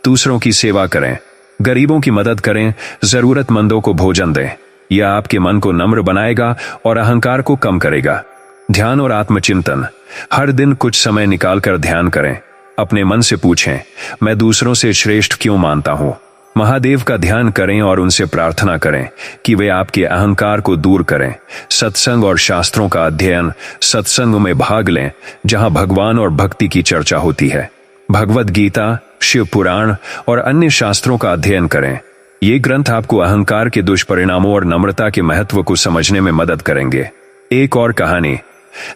दूसरों की सेवा करें, गरीबों की मदद करें, जरूरतमंदों को भोजन दें। यह आपके मन को नम्र बनाएगा और अहंकार को कम करेगा। ध्यान और आत्मचिंतन। हर दिन कुछ समय निकालकर ध्यान करें। अपने मन से पूछें, मैं दूसरों से श्रेष्ठ क्यों मानता हूं? महादेव का ध्यान करें और उनसे प्रार्थना करें कि वे आपके अहंकार को दूर करें। सत्संग और शास्त्रों का अध्ययन। सत्संग में भाग लें जहां भगवान और भक्ति की चर्चा होती है। भगवद गीता, शिव पुराण और अन्य शास्त्रों का अध्ययन करें। ये ग्रंथ आपको अहंकार के दुष्परिणामों और नम्रता के महत्व को समझने में मदद करेंगे। एक और कहानी।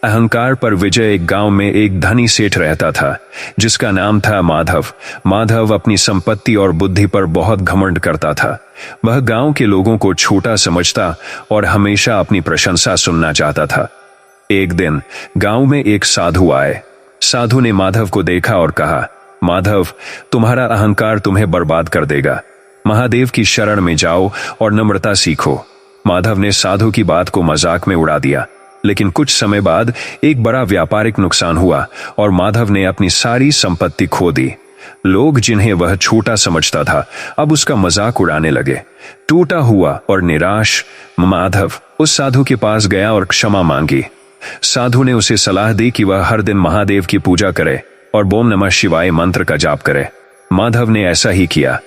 अहंकार पर विजय। एक गांव में एक धनी सेठ रहता था जिसका नाम था माधव। माधव अपनी संपत्ति और बुद्धि पर बहुत घमंड करता था। वह गांव के लोगों को छोटा समझता और हमेशा अपनी प्रशंसा सुनना चाहता था। एक दिन गांव में एक साधु आए। साधु ने माधव को देखा और कहा, माधव, तुम्हारा अहंकार तुम्हें बर्बाद कर देगा। महादेव की शरण में जाओ और नम्रता सीखो। माधव ने साधु की बात को मजाक में उड़ा दिया, लेकिन कुछ समय बाद एक बड़ा व्यापारिक नुकसान हुआ और माधव ने अपनी सारी संपत्ति खो दी। लोग जिन्हें वह छोटा समझता था अब उसका मजाक उड़ाने लगे। टूटा हुआ और निराश माधव उस साधु के पास गया और क्षमा मांगी। साधु ने उसे सलाह दी कि वह हर दिन महादेव की पूजा करे और ओम नमः शिवाय मंत्र का जाप करे। माधव ने ऐसा ही किया।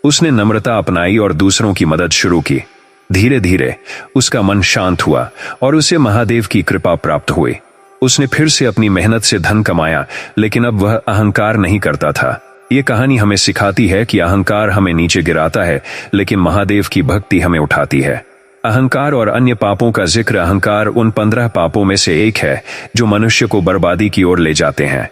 उसने नम्रता अपनाई और दूसरों की मदद शुरू की। धीरे धीरे उसका मन शांत हुआ और उसे महादेव की कृपा प्राप्त हुई। उसने फिर से अपनी मेहनत से धन कमाया, लेकिन अब वह अहंकार नहीं करता था। ये कहानी हमें सिखाती है कि अहंकार हमें नीचे गिराता है, लेकिन महादेव की भक्ति हमें उठाती है। अहंकार और अन्य पापों का जिक्र। अहंकार उन 15 पापों में से एक है जो मनुष्य को बर्बादी की ओर ले जाते हैं।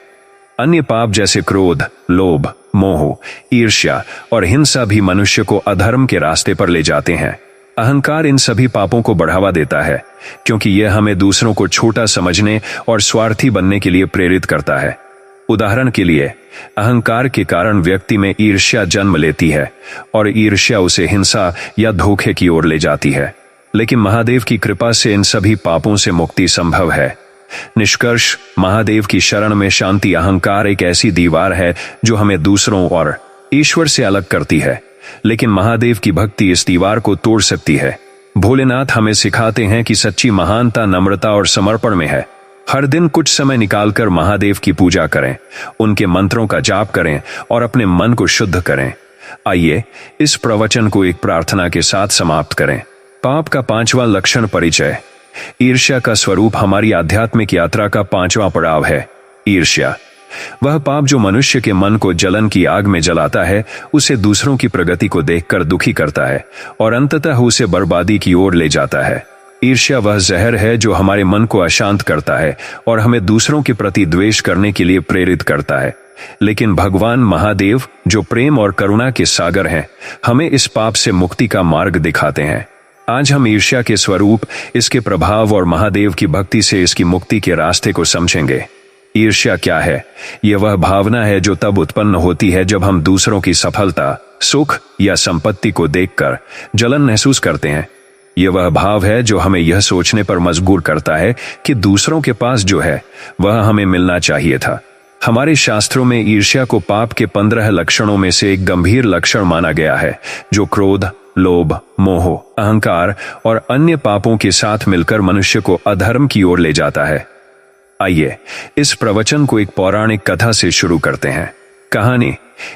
अन्य पाप जैसे क्रोध, लोभ, मोह, ईर्ष्या और हिंसा भी मनुष्य को अधर्म के रास्ते पर ले जाते हैं। अहंकार इन सभी पापों को बढ़ावा देता है क्योंकि यह हमें दूसरों को छोटा समझने और स्वार्थी बनने के लिए प्रेरित करता है। उदाहरण के लिए, अहंकार के कारण व्यक्ति में ईर्ष्या जन्म लेती है और ईर्ष्या उसे हिंसा या धोखे की ओर ले जाती है। लेकिन महादेव की कृपा से इन सभी पापों से मुक्ति संभव है। निष्कर्ष, महादेव की शरण में शांति। अहंकार एक ऐसी दीवार है जो हमें दूसरों और ईश्वर से अलग करती है, लेकिन महादेव की भक्ति इस दीवार को तोड़ सकती है। भोलेनाथ हमें सिखाते हैं कि सच्ची महानता नम्रता और समर्पण में है। हर दिन कुछ समय निकालकर महादेव की पूजा करें, उनके मंत्रों का जाप करें और अपने मन को शुद्ध करें। आइए इस प्रवचन को एक प्रार्थना के साथ समाप्त करें। पाप का 5वां लक्षण। परिचय। ईर्ष्या का स्वरूप। हमारी आध्यात्मिक यात्रा का 5वां पड़ाव है ईर्ष्या। वह पाप जो मनुष्य के मन को जलन की आग में जलाता है, उसे दूसरों की प्रगति को देखकर दुखी करता है और अंततः उसे बर्बादी की ओर ले जाता है। ईर्ष्या वह जहर है जो हमारे मन को अशांत करता है और हमें दूसरों के प्रति द्वेष करने के लिए प्रेरित करता है। लेकिन भगवान महादेव, जो प्रेम और करुणा के सागर हैं, हमें इस पाप से मुक्ति का मार्ग दिखाते हैं। आज हम ईर्ष्या के स्वरूप, इसके प्रभाव और महादेव की भक्ति से इसकी मुक्ति के रास्ते को समझेंगे। ईर्ष्या क्या है? यह वह भावना है जो तब उत्पन्न होती है जब हम दूसरों की सफलता, सुख या संपत्ति को देखकर जलन महसूस करते हैं। यह वह भाव है जो हमें यह सोचने पर मजबूर करता है कि दूसरों के पास जो है वह हमें मिलना चाहिए था। हमारे शास्त्रों में ईर्ष्या को पाप के 15 लक्षणों में से एक गंभीर लक्षण माना गया है, जो क्रोध, लोभ, मोह, अहंकार और अन्य पापों के साथ मिलकर मनुष्य को अधर्म की ओर ले जाता है। आइए इस प्रवचन को एक पौराणिक कथा से शुरू करते हैं। कहानी।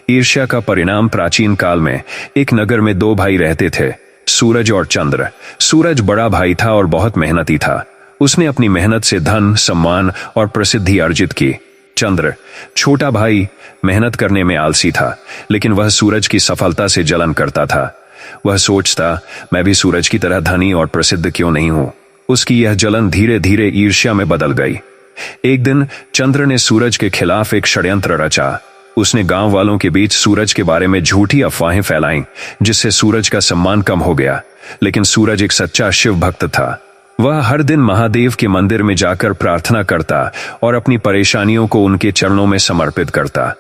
ईर्ष्या का परिणाम। प्राचीन काल में एक नगर में 2 भाई रहते थे, सूरज और चंद्र। सूरज बड़ा भाई था और बहुत मेहनती था। उसने अपनी मेहनत से धन, सम्मान और प्रसिद्धि अर्जित की। चंद्र, छोटा भाई, मेहनत करने में आलसी था, लेकिन वह सूरज की सफलता से जलन करता था। वह सोचता, मैं भी सूरज की तरह धनी और प्रसिद्ध क्यों नहीं हूं। उसकी यह जलन धीरे धीरे ईर्ष्या में बदल गई। एक दिन चंद्र ने सूरज के खिलाफ एक षड्यंत्र रचा। उसने गांव वालों के बीच सूरज के बारे में झूठी अफवाहें फैलाईं, जिससे सूरज का सम्मान कम हो गया। लेकिन सूरज एक सच्चा शिव भक्त था। वह हर दिन महादेव के मंदिर में जाकर प्रार्थना करता और अपनी परेशानियों को उनके चरणों में समर्पित करता।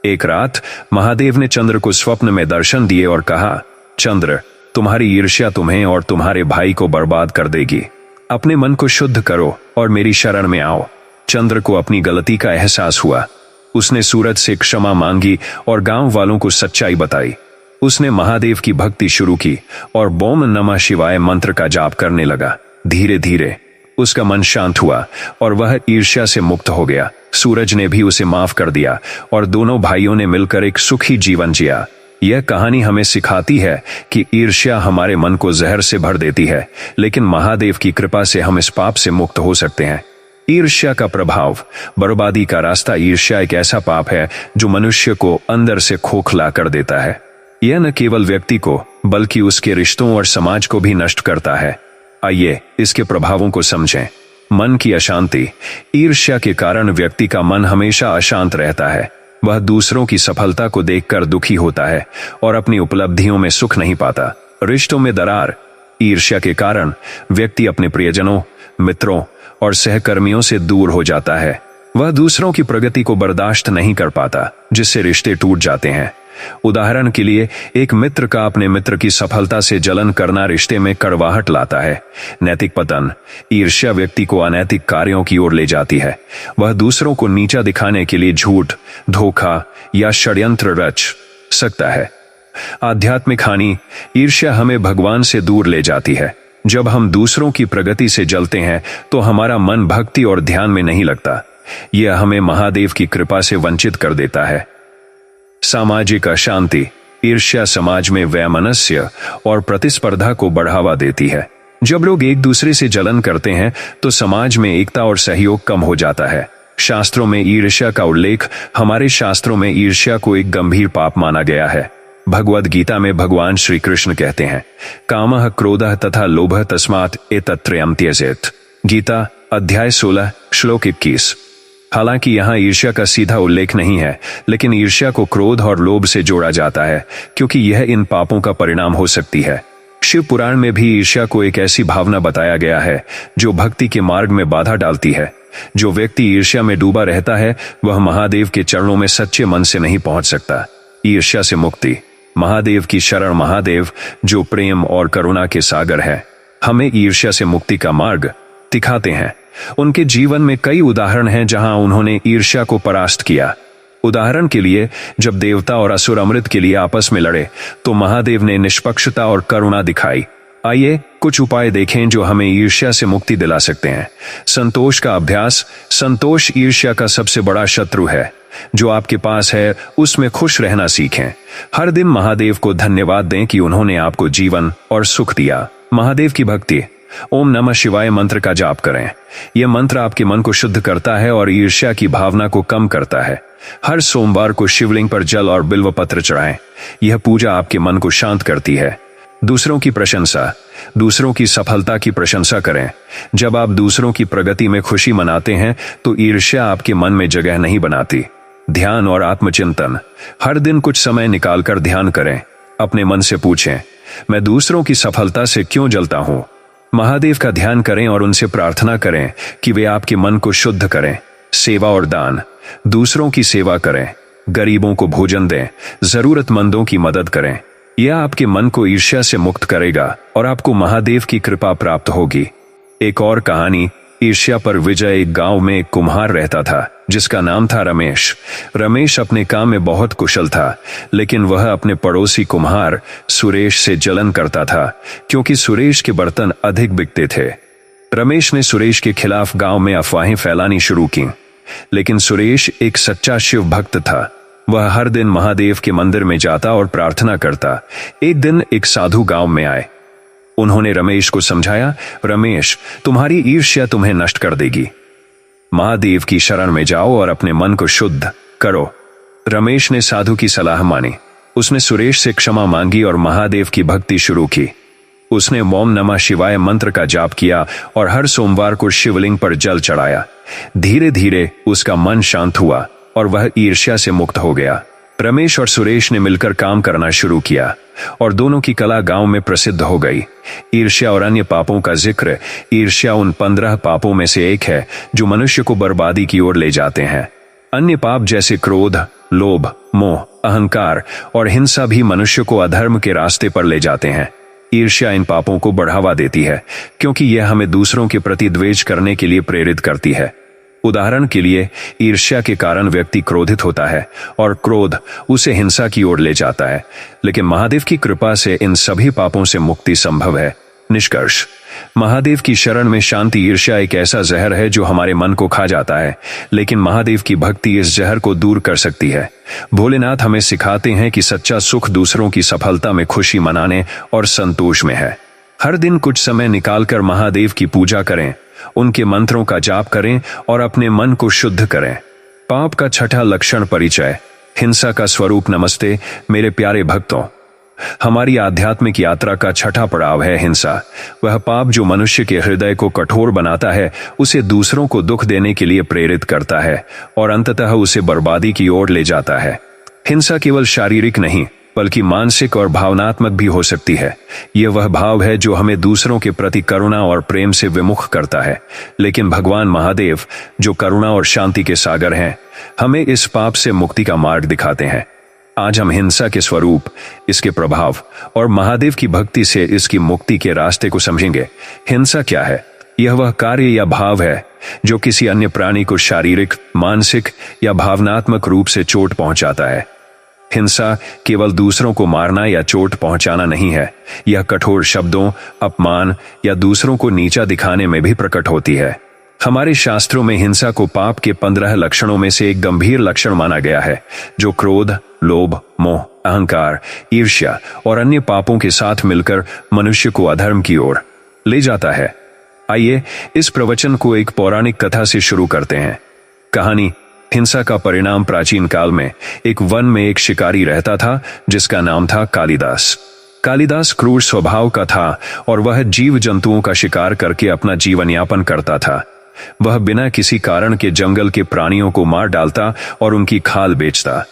एक रात महादेव ने चंद्र को स्वप्न में दर्शन दिए और कहा, चंद्र, तुम्हारी ईर्ष्या तुम्हें और तुम्हारे भाई को बर्बाद कर देगी। अपने मन को शुद्ध करो और मेरी शरण में आओ। चंद्र को अपनी गलती का एहसास हुआ। उसने सूरज से क्षमा मांगी और गांव वालों को सच्चाई बताई। उसने महादेव की भक्ति शुरू की और ओम नमः शिवाय मंत्र का जाप करने लगा। धीरे धीरे उसका मन शांत हुआ और वह ईर्ष्या से मुक्त हो गया। सूरज ने भी उसे माफ कर दिया और दोनों भाइयों ने मिलकर एक सुखी जीवन जिया। यह कहानी हमें सिखाती है कि ईर्ष्या हमारे मन को जहर से भर देती है, लेकिन महादेव की कृपा से हम इस पाप से मुक्त हो सकते हैं। ईर्ष्या का प्रभाव, बर्बादी का रास्ता। ईर्ष्या एक ऐसा पाप है जो मनुष्य को अंदर से खोखला कर देता है। यह न केवल व्यक्ति को बल्कि उसके रिश्तों और समाज को भी नष्ट करता है। आइए इसके प्रभावों को समझें। मन की अशांति। ईर्ष्या के कारण व्यक्ति का मन हमेशा अशांत रहता है। वह दूसरों की सफलता को देखकर दुखी होता है और अपनी उपलब्धियों में सुख नहीं पाता। रिश्तों में दरार। ईर्ष्या के कारण व्यक्ति अपने प्रियजनों, मित्रों और सहकर्मियों से दूर हो जाता है। वह दूसरों की प्रगति को बर्दाश्त नहीं कर पाता, जिससे रिश्ते टूट जाते हैं। उदाहरण के लिए, एक मित्र का अपने मित्र की सफलता से जलन करना रिश्ते में कड़वाहट लाता है। नैतिक पतन। ईर्ष्या व्यक्ति को अनैतिक कार्यों की ओर ले जाती है। वह दूसरों को नीचा दिखाने के लिए झूठ, धोखा या षड्यंत्र रच सकता है। आध्यात्मिक हानि। ईर्ष्या हमें भगवान से दूर ले जाती है। जब हम दूसरों की प्रगति से जलते हैं तो हमारा मन भक्ति और ध्यान में नहीं लगता। यह हमें महादेव की कृपा से वंचित कर देता है। सामाजिक अशांति। ईर्ष्या समाज में वैमनस्य और प्रतिस्पर्धा को बढ़ावा देती है। जब लोग एक दूसरे से जलन करते हैं तो समाज में एकता और सहयोग कम हो जाता है। शास्त्रों में ईर्ष्या का उल्लेख। हमारे शास्त्रों में ईर्ष्या को एक गंभीर पाप माना गया है। भगवद गीता में भगवान श्री कृष्ण कहते हैं, कामः क्रोधः तथा लोभः तस्मात् एतत्त्रयम् त्यजेत्। गीता अध्याय 16 श्लोक 21। हालांकि यहाँ ईर्ष्या का सीधा उल्लेख नहीं है, लेकिन ईर्ष्या को क्रोध और लोभ से जोड़ा जाता है, क्योंकि यह इन पापों का परिणाम हो सकती है। शिव पुराण में भी ईर्ष्या को एक ऐसी भावना बताया गया है जो भक्ति के मार्ग में बाधा डालती है। जो व्यक्ति ईर्ष्या में डूबा रहता है वह महादेव के चरणों में सच्चे मन से नहीं पहुंच सकता। ईर्ष्या से मुक्ति। महादेव की शरण। महादेव जो प्रेम और करुणा के सागर है, हमें ईर्ष्या से मुक्ति का मार्ग दिखाते हैं। उनके जीवन में कई उदाहरण हैं जहां उन्होंने ईर्ष्या को परास्त किया। उदाहरण के लिए, जब देवता और असुर अमृत के लिए आपस में लड़े तो महादेव ने निष्पक्षता और करुणा दिखाई। आइए कुछ उपाय देखें जो हमें ईर्ष्या से मुक्ति दिला सकते हैं। संतोष का अभ्यास। संतोष ईर्ष्या का सबसे बड़ा शत्रु है। जो आपके पास है उसमें खुश रहना सीखें। हर दिन महादेव को धन्यवाद दें कि उन्होंने आपको जीवन और सुख दिया। महादेव की भक्ति। ओम नमः शिवाय मंत्र का जाप करें। यह मंत्र आपके मन को शुद्ध करता है और ईर्ष्या की भावना को कम करता है। हर सोमवार को शिवलिंग पर जल और बिल्व पत्र चढ़ाएं। यह पूजा आपके मन को शांत करती है। दूसरों की प्रशंसा। दूसरों की सफलता की प्रशंसा करें। जब आप दूसरों की प्रगति में खुशी मनाते हैं तो ईर्ष्या आपके मन में जगह नहीं बनाती। ध्यान और आत्मचिंतन। हर दिन कुछ समय निकालकर ध्यान करें। अपने मन से पूछें, मैं दूसरों की सफलता से क्यों जलता हूं। महादेव का ध्यान करें और उनसे प्रार्थना करें कि वे आपके मन को शुद्ध करें। सेवा और दान। दूसरों की सेवा करें। गरीबों को भोजन दें। जरूरतमंदों की मदद करें। यह आपके मन को ईर्ष्या से मुक्त करेगा और आपको महादेव की कृपा प्राप्त होगी। एक और कहानी। ईर्ष्या पर विजय। एक गांव में एक कुम्हार रहता था जिसका नाम था रमेश। रमेश अपने काम में बहुत कुशल था, लेकिन वह अपने पड़ोसी कुम्हार सुरेश से जलन करता था क्योंकि सुरेश के बर्तन अधिक बिकते थे। रमेश ने सुरेश के खिलाफ गांव में अफवाहें फैलानी शुरू की, लेकिन सुरेश एक सच्चा शिव भक्त था। वह हर दिन महादेव के मंदिर में जाता और प्रार्थना करता। एक दिन एक साधु गांव में आए। उन्होंने रमेश को समझाया, रमेश, तुम्हारी ईर्ष्या तुम्हें नष्ट कर देगी। महादेव की शरण में जाओ और अपने मन को शुद्ध करो। रमेश ने साधु की सलाह मानी। उसने सुरेश से क्षमा मांगी और महादेव की भक्ति शुरू की। उसने ओम नमः शिवाय मंत्र का जाप किया और हर सोमवार को शिवलिंग पर जल चढ़ाया। धीरे धीरे उसका मन शांत हुआ और वह ईर्ष्या से मुक्त हो गया। रमेश और सुरेश ने मिलकर काम करना शुरू किया और दोनों की कला गांव में प्रसिद्ध हो गई। ईर्ष्या और अन्य पापों का जिक्र। ईर्ष्या उन 15 पापों में से एक है जो मनुष्य को बर्बादी की ओर ले जाते हैं। अन्य पाप जैसे क्रोध, लोभ, मोह, अहंकार और हिंसा भी मनुष्य को अधर्म के रास्ते पर ले जाते हैं। ईर्ष्या इन पापों को बढ़ावा देती है क्योंकि यह हमें दूसरों के प्रति द्वेष करने के लिए प्रेरित करती है। उदाहरण के लिए, ईर्ष्या के कारण व्यक्ति क्रोधित होता है और क्रोध उसे हिंसा की ओर ले जाता है। लेकिन महादेव की कृपा से इन सभी पापों से मुक्ति संभव है। निष्कर्ष, महादेव की शरण में शांति। ईर्ष्या एक ऐसा जहर है जो हमारे मन को खा जाता है, लेकिन महादेव की भक्ति इस जहर को दूर कर सकती है। भोलेनाथ हमें सिखाते हैं कि सच्चा सुख दूसरों की सफलता में खुशी मनाने और संतोष में है। हर दिन कुछ समय निकालकर महादेव की पूजा करें, उनके मंत्रों का जाप करें और अपने मन को शुद्ध करें। पाप का छठा लक्षण परिचय। हिंसा का स्वरूप। नमस्ते मेरे प्यारे भक्तों, हमारी आध्यात्मिक यात्रा का छठा पड़ाव है हिंसा। वह पाप जो मनुष्य के हृदय को कठोर बनाता है, उसे दूसरों को दुख देने के लिए प्रेरित करता है और अंततः उसे बर्बादी की ओर ले जाता है। हिंसा केवल शारीरिक नहीं बल्कि मानसिक और भावनात्मक भी हो सकती है। यह वह भाव है जो हमें दूसरों के प्रति करुणा और प्रेम से विमुख करता है। लेकिन भगवान महादेव, जो करुणा और शांति के सागर हैं, हमें इस पाप से मुक्ति का मार्ग दिखाते हैं। आज हम हिंसा के स्वरूप, इसके प्रभाव और महादेव की भक्ति से इसकी मुक्ति के रास्ते को समझेंगे। हिंसा क्या है? यह वह कार्य या भाव है जो किसी अन्य प्राणी को शारीरिक, मानसिक या भावनात्मक रूप से चोट पहुंचाता है। हिंसा केवल दूसरों को मारना या चोट पहुंचाना नहीं है। यह कठोर शब्दों, अपमान या दूसरों को नीचा दिखाने में भी प्रकट होती है। हमारे शास्त्रों में हिंसा को पाप के 15 लक्षणों में से एक गंभीर लक्षण माना गया है, जो क्रोध, लोभ, मोह, अहंकार, ईर्ष्या और अन्य पापों के साथ मिलकर मनुष्य को अधर्म की ओर ले जाता है। आइए इस प्रवचन को एक पौराणिक कथा से शुरू करते हैं। कहानी। हिंसा का परिणाम। प्राचीन काल में एक वन में एक शिकारी रहता था जिसका नाम था कालिदास। कालिदास क्रूर स्वभाव का था और वह जीव जंतुओं का शिकार करके अपना जीवन यापन करता था। वह बिना किसी कारण के जंगल के प्राणियों को मार डालता और उनकी खाल बेचता।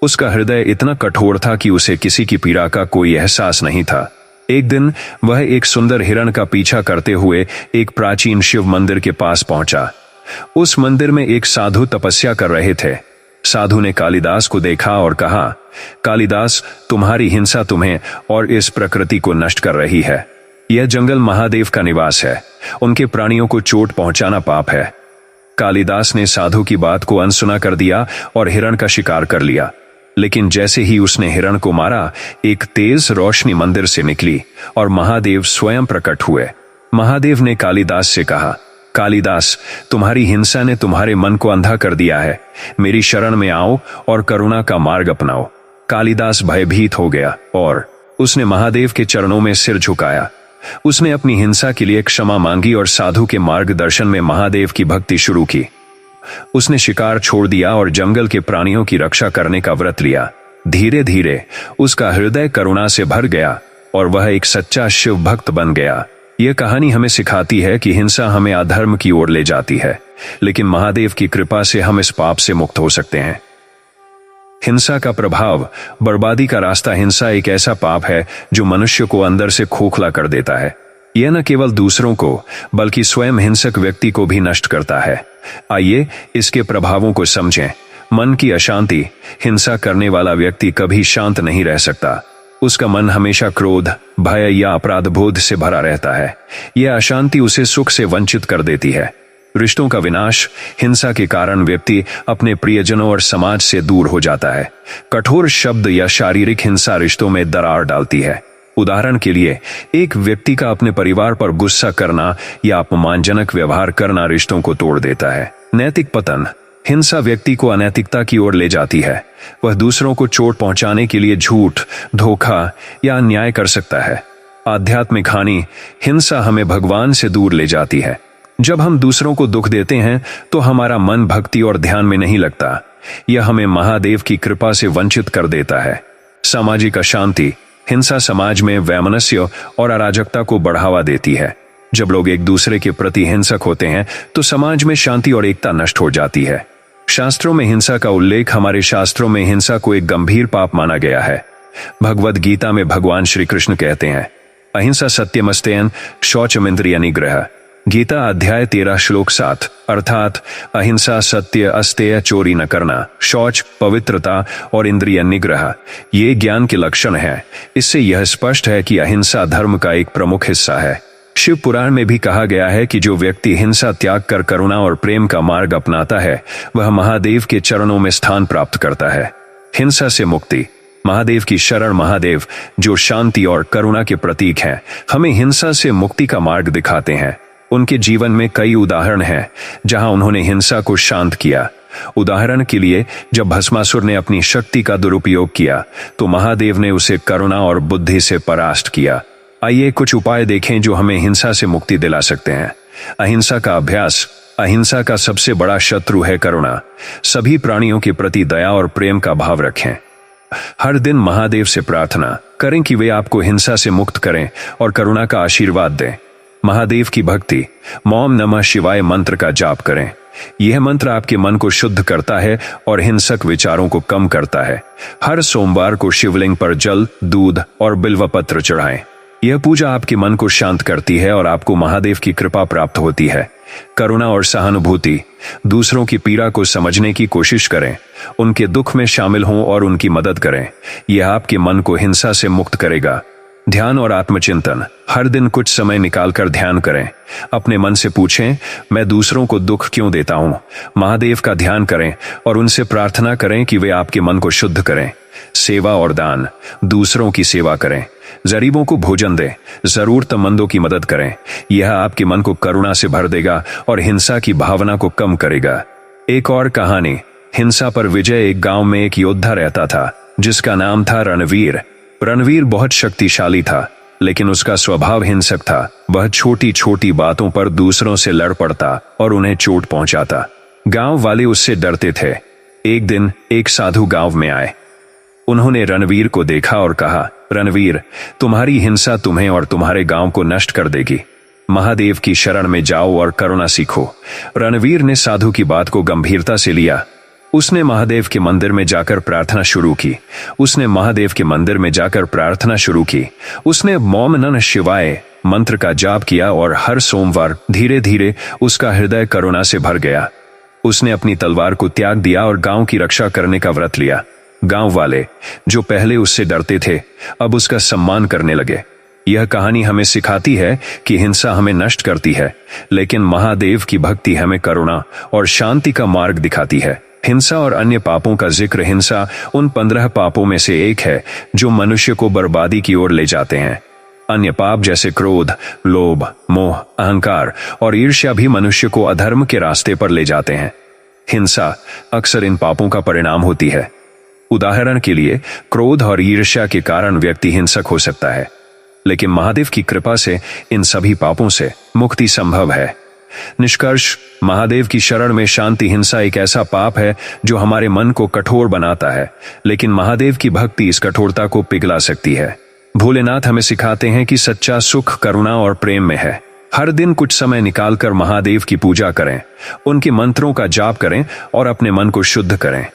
उसका हृदय इतना कठोर था कि उसे किसी की पीड़ा का कोई एहसास नहीं था। एक दिन वह एक सुंदर हिरण का पीछा करते हुए एक प्राचीन शिव मंदिर के पास पहुंचा। उस मंदिर में एक साधु तपस्या कर रहे थे। साधु ने कालिदास को देखा और कहा, कालिदास, तुम्हारी हिंसा तुम्हें और इस प्रकृति को नष्ट कर रही है। यह जंगल महादेव का निवास है। उनके प्राणियों को चोट पहुंचाना पाप है। कालिदास ने साधु की बात को अनसुना कर दिया और हिरण का शिकार कर लिया। लेकिन जैसे ही उसने हिरण को मारा, एक तेज रोशनी मंदिर से निकली और महादेव स्वयं प्रकट हुए। महादेव ने कालिदास से कहा, कालिदास, तुम्हारी हिंसा ने तुम्हारे मन को अंधा कर दिया है। मेरी शरण में आओ और करुणा का मार्ग अपनाओ। कालिदास भयभीत हो गया और उसने महादेव के चरणों में सिर झुकाया। उसने अपनी हिंसा के लिए क्षमा मांगी और साधु के मार्गदर्शन में महादेव की भक्ति शुरू की। उसने शिकार छोड़ दिया और जंगल के प्राणियों की रक्षा करने का व्रत लिया। धीरे धीरे उसका हृदय करुणा से भर गया और वह एक सच्चा शिव भक्त बन गया। यह कहानी हमें सिखाती है कि हिंसा हमें अधर्म की ओर ले जाती है, लेकिन महादेव की कृपा से हम इस पाप से मुक्त हो सकते हैं। हिंसा का प्रभाव। बर्बादी का रास्ता। हिंसा एक ऐसा पाप है जो मनुष्य को अंदर से खोखला कर देता है। यह न केवल दूसरों को बल्कि स्वयं हिंसक व्यक्ति को भी नष्ट करता है। आइए इसके प्रभावों को समझें। मन की अशांति। हिंसा करने वाला व्यक्ति कभी शांत नहीं रह सकता। उसका मन हमेशा क्रोध, भय या अपराध बोध से भरा रहता है। यह अशांति उसे सुख से वंचित कर देती है। रिश्तों का विनाश। हिंसा के कारण व्यक्ति अपने प्रियजनों और समाज से दूर हो जाता है। कठोर शब्द या शारीरिक हिंसा रिश्तों में दरार डालती है। उदाहरण के लिए, एक व्यक्ति का अपने परिवार पर गुस्सा करना या अपमानजनक व्यवहार करना रिश्तों को तोड़ देता है। नैतिक पतन। हिंसा व्यक्ति को अनैतिकता की ओर ले जाती है। वह दूसरों को चोट पहुंचाने के लिए झूठ, धोखा या अन्याय कर सकता है। आध्यात्मिक हानि। हिंसा हमें भगवान से दूर ले जाती है। जब हम दूसरों को दुख देते हैं तो हमारा मन भक्ति और ध्यान में नहीं लगता। यह हमें महादेव की कृपा से वंचित कर देता है। सामाजिक अशांति, हिंसा समाज में वैमनस्य और अराजकता को बढ़ावा देती है। जब लोग एक दूसरे के प्रति हिंसक होते हैं तो समाज में शांति और एकता नष्ट हो जाती है। शास्त्रों में हिंसा का उल्लेख, हमारे शास्त्रों में हिंसा को एक गंभीर पाप माना गया है। भगवद गीता में भगवान श्री कृष्ण कहते हैं, अहिंसा सत्यमस्तेन शौचमिंद्रिय निग्रह। गीता अध्याय 13 श्लोक 7, अर्थात अहिंसा, सत्य, अस्तेय, चोरी न करना, शौच, पवित्रता और इंद्रिय निग्रह ये ज्ञान के लक्षण हैं। इससे यह स्पष्ट है कि अहिंसा धर्म का एक प्रमुख हिस्सा है। शिव पुराण में भी कहा गया है कि जो व्यक्ति हिंसा त्याग कर करुणा और प्रेम का मार्ग अपनाता है वह महादेव के चरणों में स्थान प्राप्त करता है। हिंसा से मुक्ति, महादेव की शरण। महादेव जो शांति और करुणा के प्रतीक हैं, हमें हिंसा से मुक्ति का मार्ग दिखाते हैं। उनके जीवन में कई उदाहरण हैं जहां उन्होंने हिंसा को शांत किया। उदाहरण के लिए, जब भस्मासुर ने अपनी शक्ति का दुरुपयोग किया तो महादेव ने उसे करुणा और बुद्धि से परास्त किया। आइए कुछ उपाय देखें जो हमें हिंसा से मुक्ति दिला सकते हैं। अहिंसा का अभ्यास। अहिंसा का सबसे बड़ा शत्रु है करुणा। सभी प्राणियों के प्रति दया और प्रेम का भाव रखें। हर दिन महादेव से प्रार्थना करें कि वे आपको हिंसा से मुक्त करें और करुणा का आशीर्वाद दें। महादेव की भक्ति। ओम नमः शिवाय मंत्र का जाप करें। यह मंत्र आपके मन को शुद्ध करता है और हिंसक विचारों को कम करता है। हर सोमवार को शिवलिंग पर जल, दूध और बिल्वपत्र चढ़ाएं। यह पूजा आपके मन को शांत करती है और आपको महादेव की कृपा प्राप्त होती है। करुणा और सहानुभूति। दूसरों की पीड़ा को समझने की कोशिश करें, उनके दुख में शामिल हों और उनकी मदद करें। यह आपके मन को हिंसा से मुक्त करेगा। ध्यान और आत्मचिंतन। हर दिन कुछ समय निकालकर ध्यान करें। अपने मन से पूछें, मैं दूसरों को दुख क्यों देता हूं? महादेव का ध्यान करें और उनसे प्रार्थना करें कि वे आपके मन को शुद्ध करें। सेवा और दान। दूसरों की सेवा करें, गरीबों को भोजन दें, जरूरतमंदों की मदद करें। यह आपके मन को करुणा से भर देगा और हिंसा की भावना को कम करेगा। एक और कहानी। हिंसा पर विजय। एक गांव में एक योद्धा रहता था जिसका नाम था रणवीर। रणवीर बहुत शक्तिशाली था, लेकिन उसका स्वभाव हिंसक था। वह छोटी छोटी बातों पर दूसरों से लड़ पड़ता और उन्हें चोट पहुंचाता। गांव वाले उससे डरते थे। एक दिन एक साधु गांव में आए। उन्होंने रणवीर को देखा और कहा, रणवीर, तुम्हारी हिंसा तुम्हें और तुम्हारे गांव को नष्ट कर देगी। महादेव की शरण में जाओ और करुणा सीखो। रणवीर ने साधु की बात को गंभीरता से लिया। उसने महादेव के मंदिर में जाकर प्रार्थना शुरू की। उसने ओम नमः शिवाय मंत्र का जाप किया और हर सोमवार धीरे धीरे उसका हृदय करुणा से भर गया। उसने अपनी तलवार को त्याग दिया और गांव की रक्षा करने का व्रत लिया। गांव वाले, जो पहले उससे डरते थे, अब उसका सम्मान करने लगे। यह कहानी हमें सिखाती है कि हिंसा हमें नष्ट करती है, लेकिन महादेव की भक्ति हमें करुणा और शांति का मार्ग दिखाती है। हिंसा और अन्य पापों का जिक्र। हिंसा उन 15 पापों में से एक है जो मनुष्य को बर्बादी की ओर ले जाते हैं। अन्य पाप जैसे क्रोध, लोभ, मोह, अहंकार और ईर्ष्या भी मनुष्य को अधर्म के रास्ते पर ले जाते हैं। हिंसा अक्सर इन पापों का परिणाम होती है। उदाहरण के लिए, क्रोध और ईर्ष्या के कारण व्यक्ति हिंसक हो सकता है, लेकिन महादेव की कृपा से इन सभी पापों से मुक्ति संभव है। निष्कर्ष, महादेव की शरण में शांति। हिंसा एक ऐसा पाप है जो हमारे मन को कठोर बनाता है, लेकिन महादेव की भक्ति इस कठोरता को पिघला सकती है। भोलेनाथ हमें सिखाते हैं कि सच्चा सुख करुणा और प्रेम में है। हर दिन कुछ समय निकालकर महादेव की पूजा करें, उनके मंत्रों का जाप करें और अपने मन को शुद्ध करें।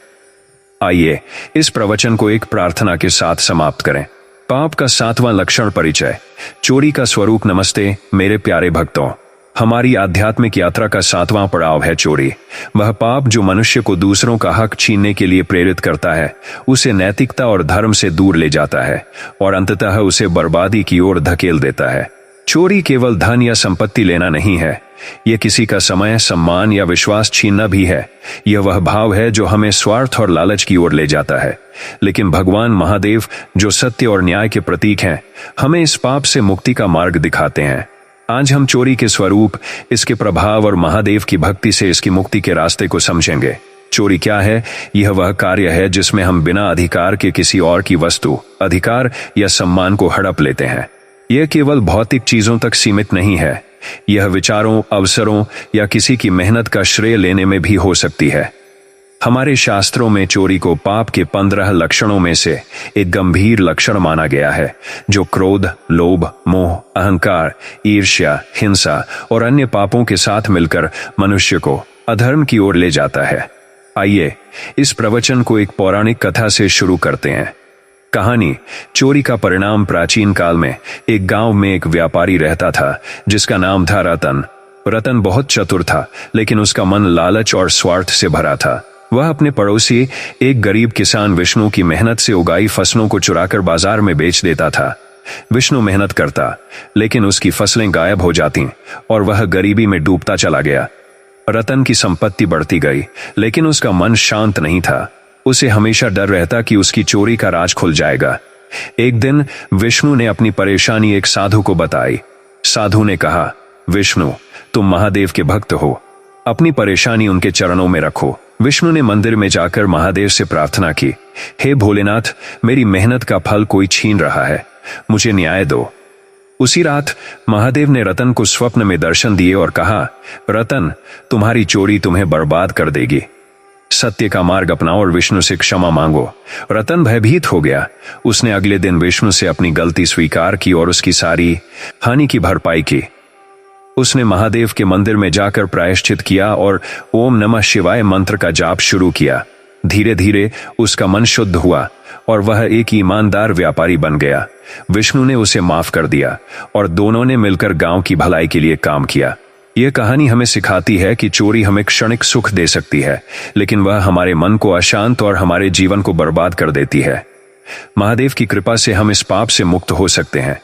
आइए इस प्रवचन को एक प्रार्थना के साथ समाप्त करें। पाप का 7वां लक्षण परिचय। चोरी का स्वरूप। नमस्ते मेरे प्यारे भक्तों, हमारी आध्यात्मिक यात्रा का 7वां पड़ाव है चोरी। वह पाप जो मनुष्य को दूसरों का हक छीनने के लिए प्रेरित करता है, उसे नैतिकता और धर्म से दूर ले जाता है और अंततः उसे बर्बादी की ओर धकेल देता है। चोरी केवल धन या संपत्ति लेना नहीं है, यह किसी का समय, सम्मान या विश्वास छीनना भी है। यह वह भाव है जो हमें स्वार्थ और लालच की ओर ले जाता है। लेकिन भगवान महादेव, जो सत्य और न्याय के प्रतीक हैं, हमें इस पाप से मुक्ति का मार्ग दिखाते हैं। आज हम चोरी के स्वरूप, इसके प्रभाव और महादेव की भक्ति से इसकी मुक्ति के रास्ते को समझेंगे। चोरी क्या है? यह वह कार्य है जिसमें हम बिना अधिकार के किसी और की वस्तु, अधिकार या सम्मान को हड़प लेते हैं। यह केवल भौतिक चीजों तक सीमित नहीं है, यह विचारों, अवसरों या किसी की मेहनत का श्रेय लेने में भी हो सकती है। हमारे शास्त्रों में चोरी को पाप के 15 लक्षणों में से एक गंभीर लक्षण माना गया है, जो क्रोध, लोभ, मोह, अहंकार, ईर्ष्या, हिंसा और अन्य पापों के साथ मिलकर मनुष्य को अधर्म की ओर ले जाता है। आइए इस प्रवचन को एक पौराणिक कथा से शुरू करते हैं। कहानी: चोरी का परिणाम। प्राचीन काल में एक गांव में एक व्यापारी रहता था जिसका नाम था रतन। रतन बहुत चतुर था, लेकिन उसका मन लालच और स्वार्थ से भरा था। वह अपने पड़ोसी एक गरीब किसान विष्णु की मेहनत से उगाई फसलों को चुराकर बाजार में बेच देता था। विष्णु मेहनत करता, लेकिन उसकी फसलें गायब हो जाती और वह गरीबी में डूबता चला गया। रतन की संपत्ति बढ़ती गई, लेकिन उसका मन शांत नहीं था। उसे हमेशा डर रहता कि उसकी चोरी का राज खुल जाएगा। एक दिन विष्णु ने अपनी परेशानी एक साधु को बताई। साधु ने कहा, विष्णु, तुम महादेव के भक्त हो, अपनी परेशानी उनके चरणों में रखो। विष्णु ने मंदिर में जाकर महादेव से प्रार्थना की, हे भोलेनाथ, मेरी मेहनत का फल कोई छीन रहा है, मुझे न्याय दो। उसी रात महादेव ने रतन को स्वप्न में दर्शन दिए और कहा, रतन, तुम्हारी चोरी तुम्हें बर्बाद कर देगी। सत्य का मार्ग अपनाओ और विष्णु से क्षमा मांगो। रतन भयभीत हो गया। उसने अगले दिन विष्णु से अपनी गलती स्वीकार की और उसकी सारी हानि की भरपाई की। उसने महादेव के मंदिर में जाकर प्रायश्चित किया और ओम नमः शिवाय मंत्र का जाप शुरू किया। धीरे धीरे उसका मन शुद्ध हुआ और वह एक ईमानदार व्यापारी बन गया। विष्णु ने उसे माफ कर दिया और दोनों ने मिलकर गांव की भलाई के लिए काम किया। यह कहानी हमें सिखाती है कि चोरी हमें क्षणिक सुख दे सकती है, लेकिन वह हमारे मन को अशांत और हमारे जीवन को बर्बाद कर देती है। महादेव की कृपा से हम इस पाप से मुक्त हो सकते हैं।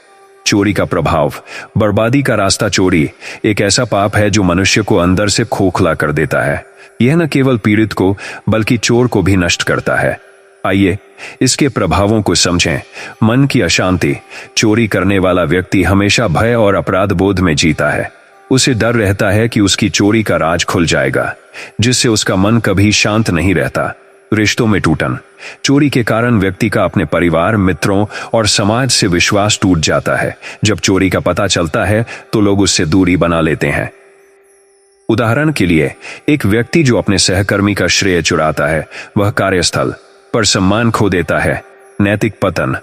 चोरी का प्रभाव: बर्बादी का रास्ता। चोरी एक ऐसा पाप है जो मनुष्य को अंदर से खोखला कर देता है। यह न केवल पीड़ित को बल्कि चोर को भी नष्ट करता है। आइए इसके प्रभावों को समझें। मन की अशांति: चोरी करने वाला व्यक्ति हमेशा भय और अपराध बोध में जीता है। उसे डर रहता है कि उसकी चोरी का राज खुल जाएगा, जिससे उसका मन कभी शांत नहीं रहता। रिश्तों में टूटन: चोरी के कारण व्यक्ति का अपने परिवार, मित्रों और समाज से विश्वास टूट जाता है। जब चोरी का पता चलता है तो लोग उससे दूरी बना लेते हैं। उदाहरण के लिए, एक व्यक्ति जो अपने सहकर्मी का श्रेय चुराता है, वह कार्यस्थल पर सम्मान खो देता है। नैतिक पतन: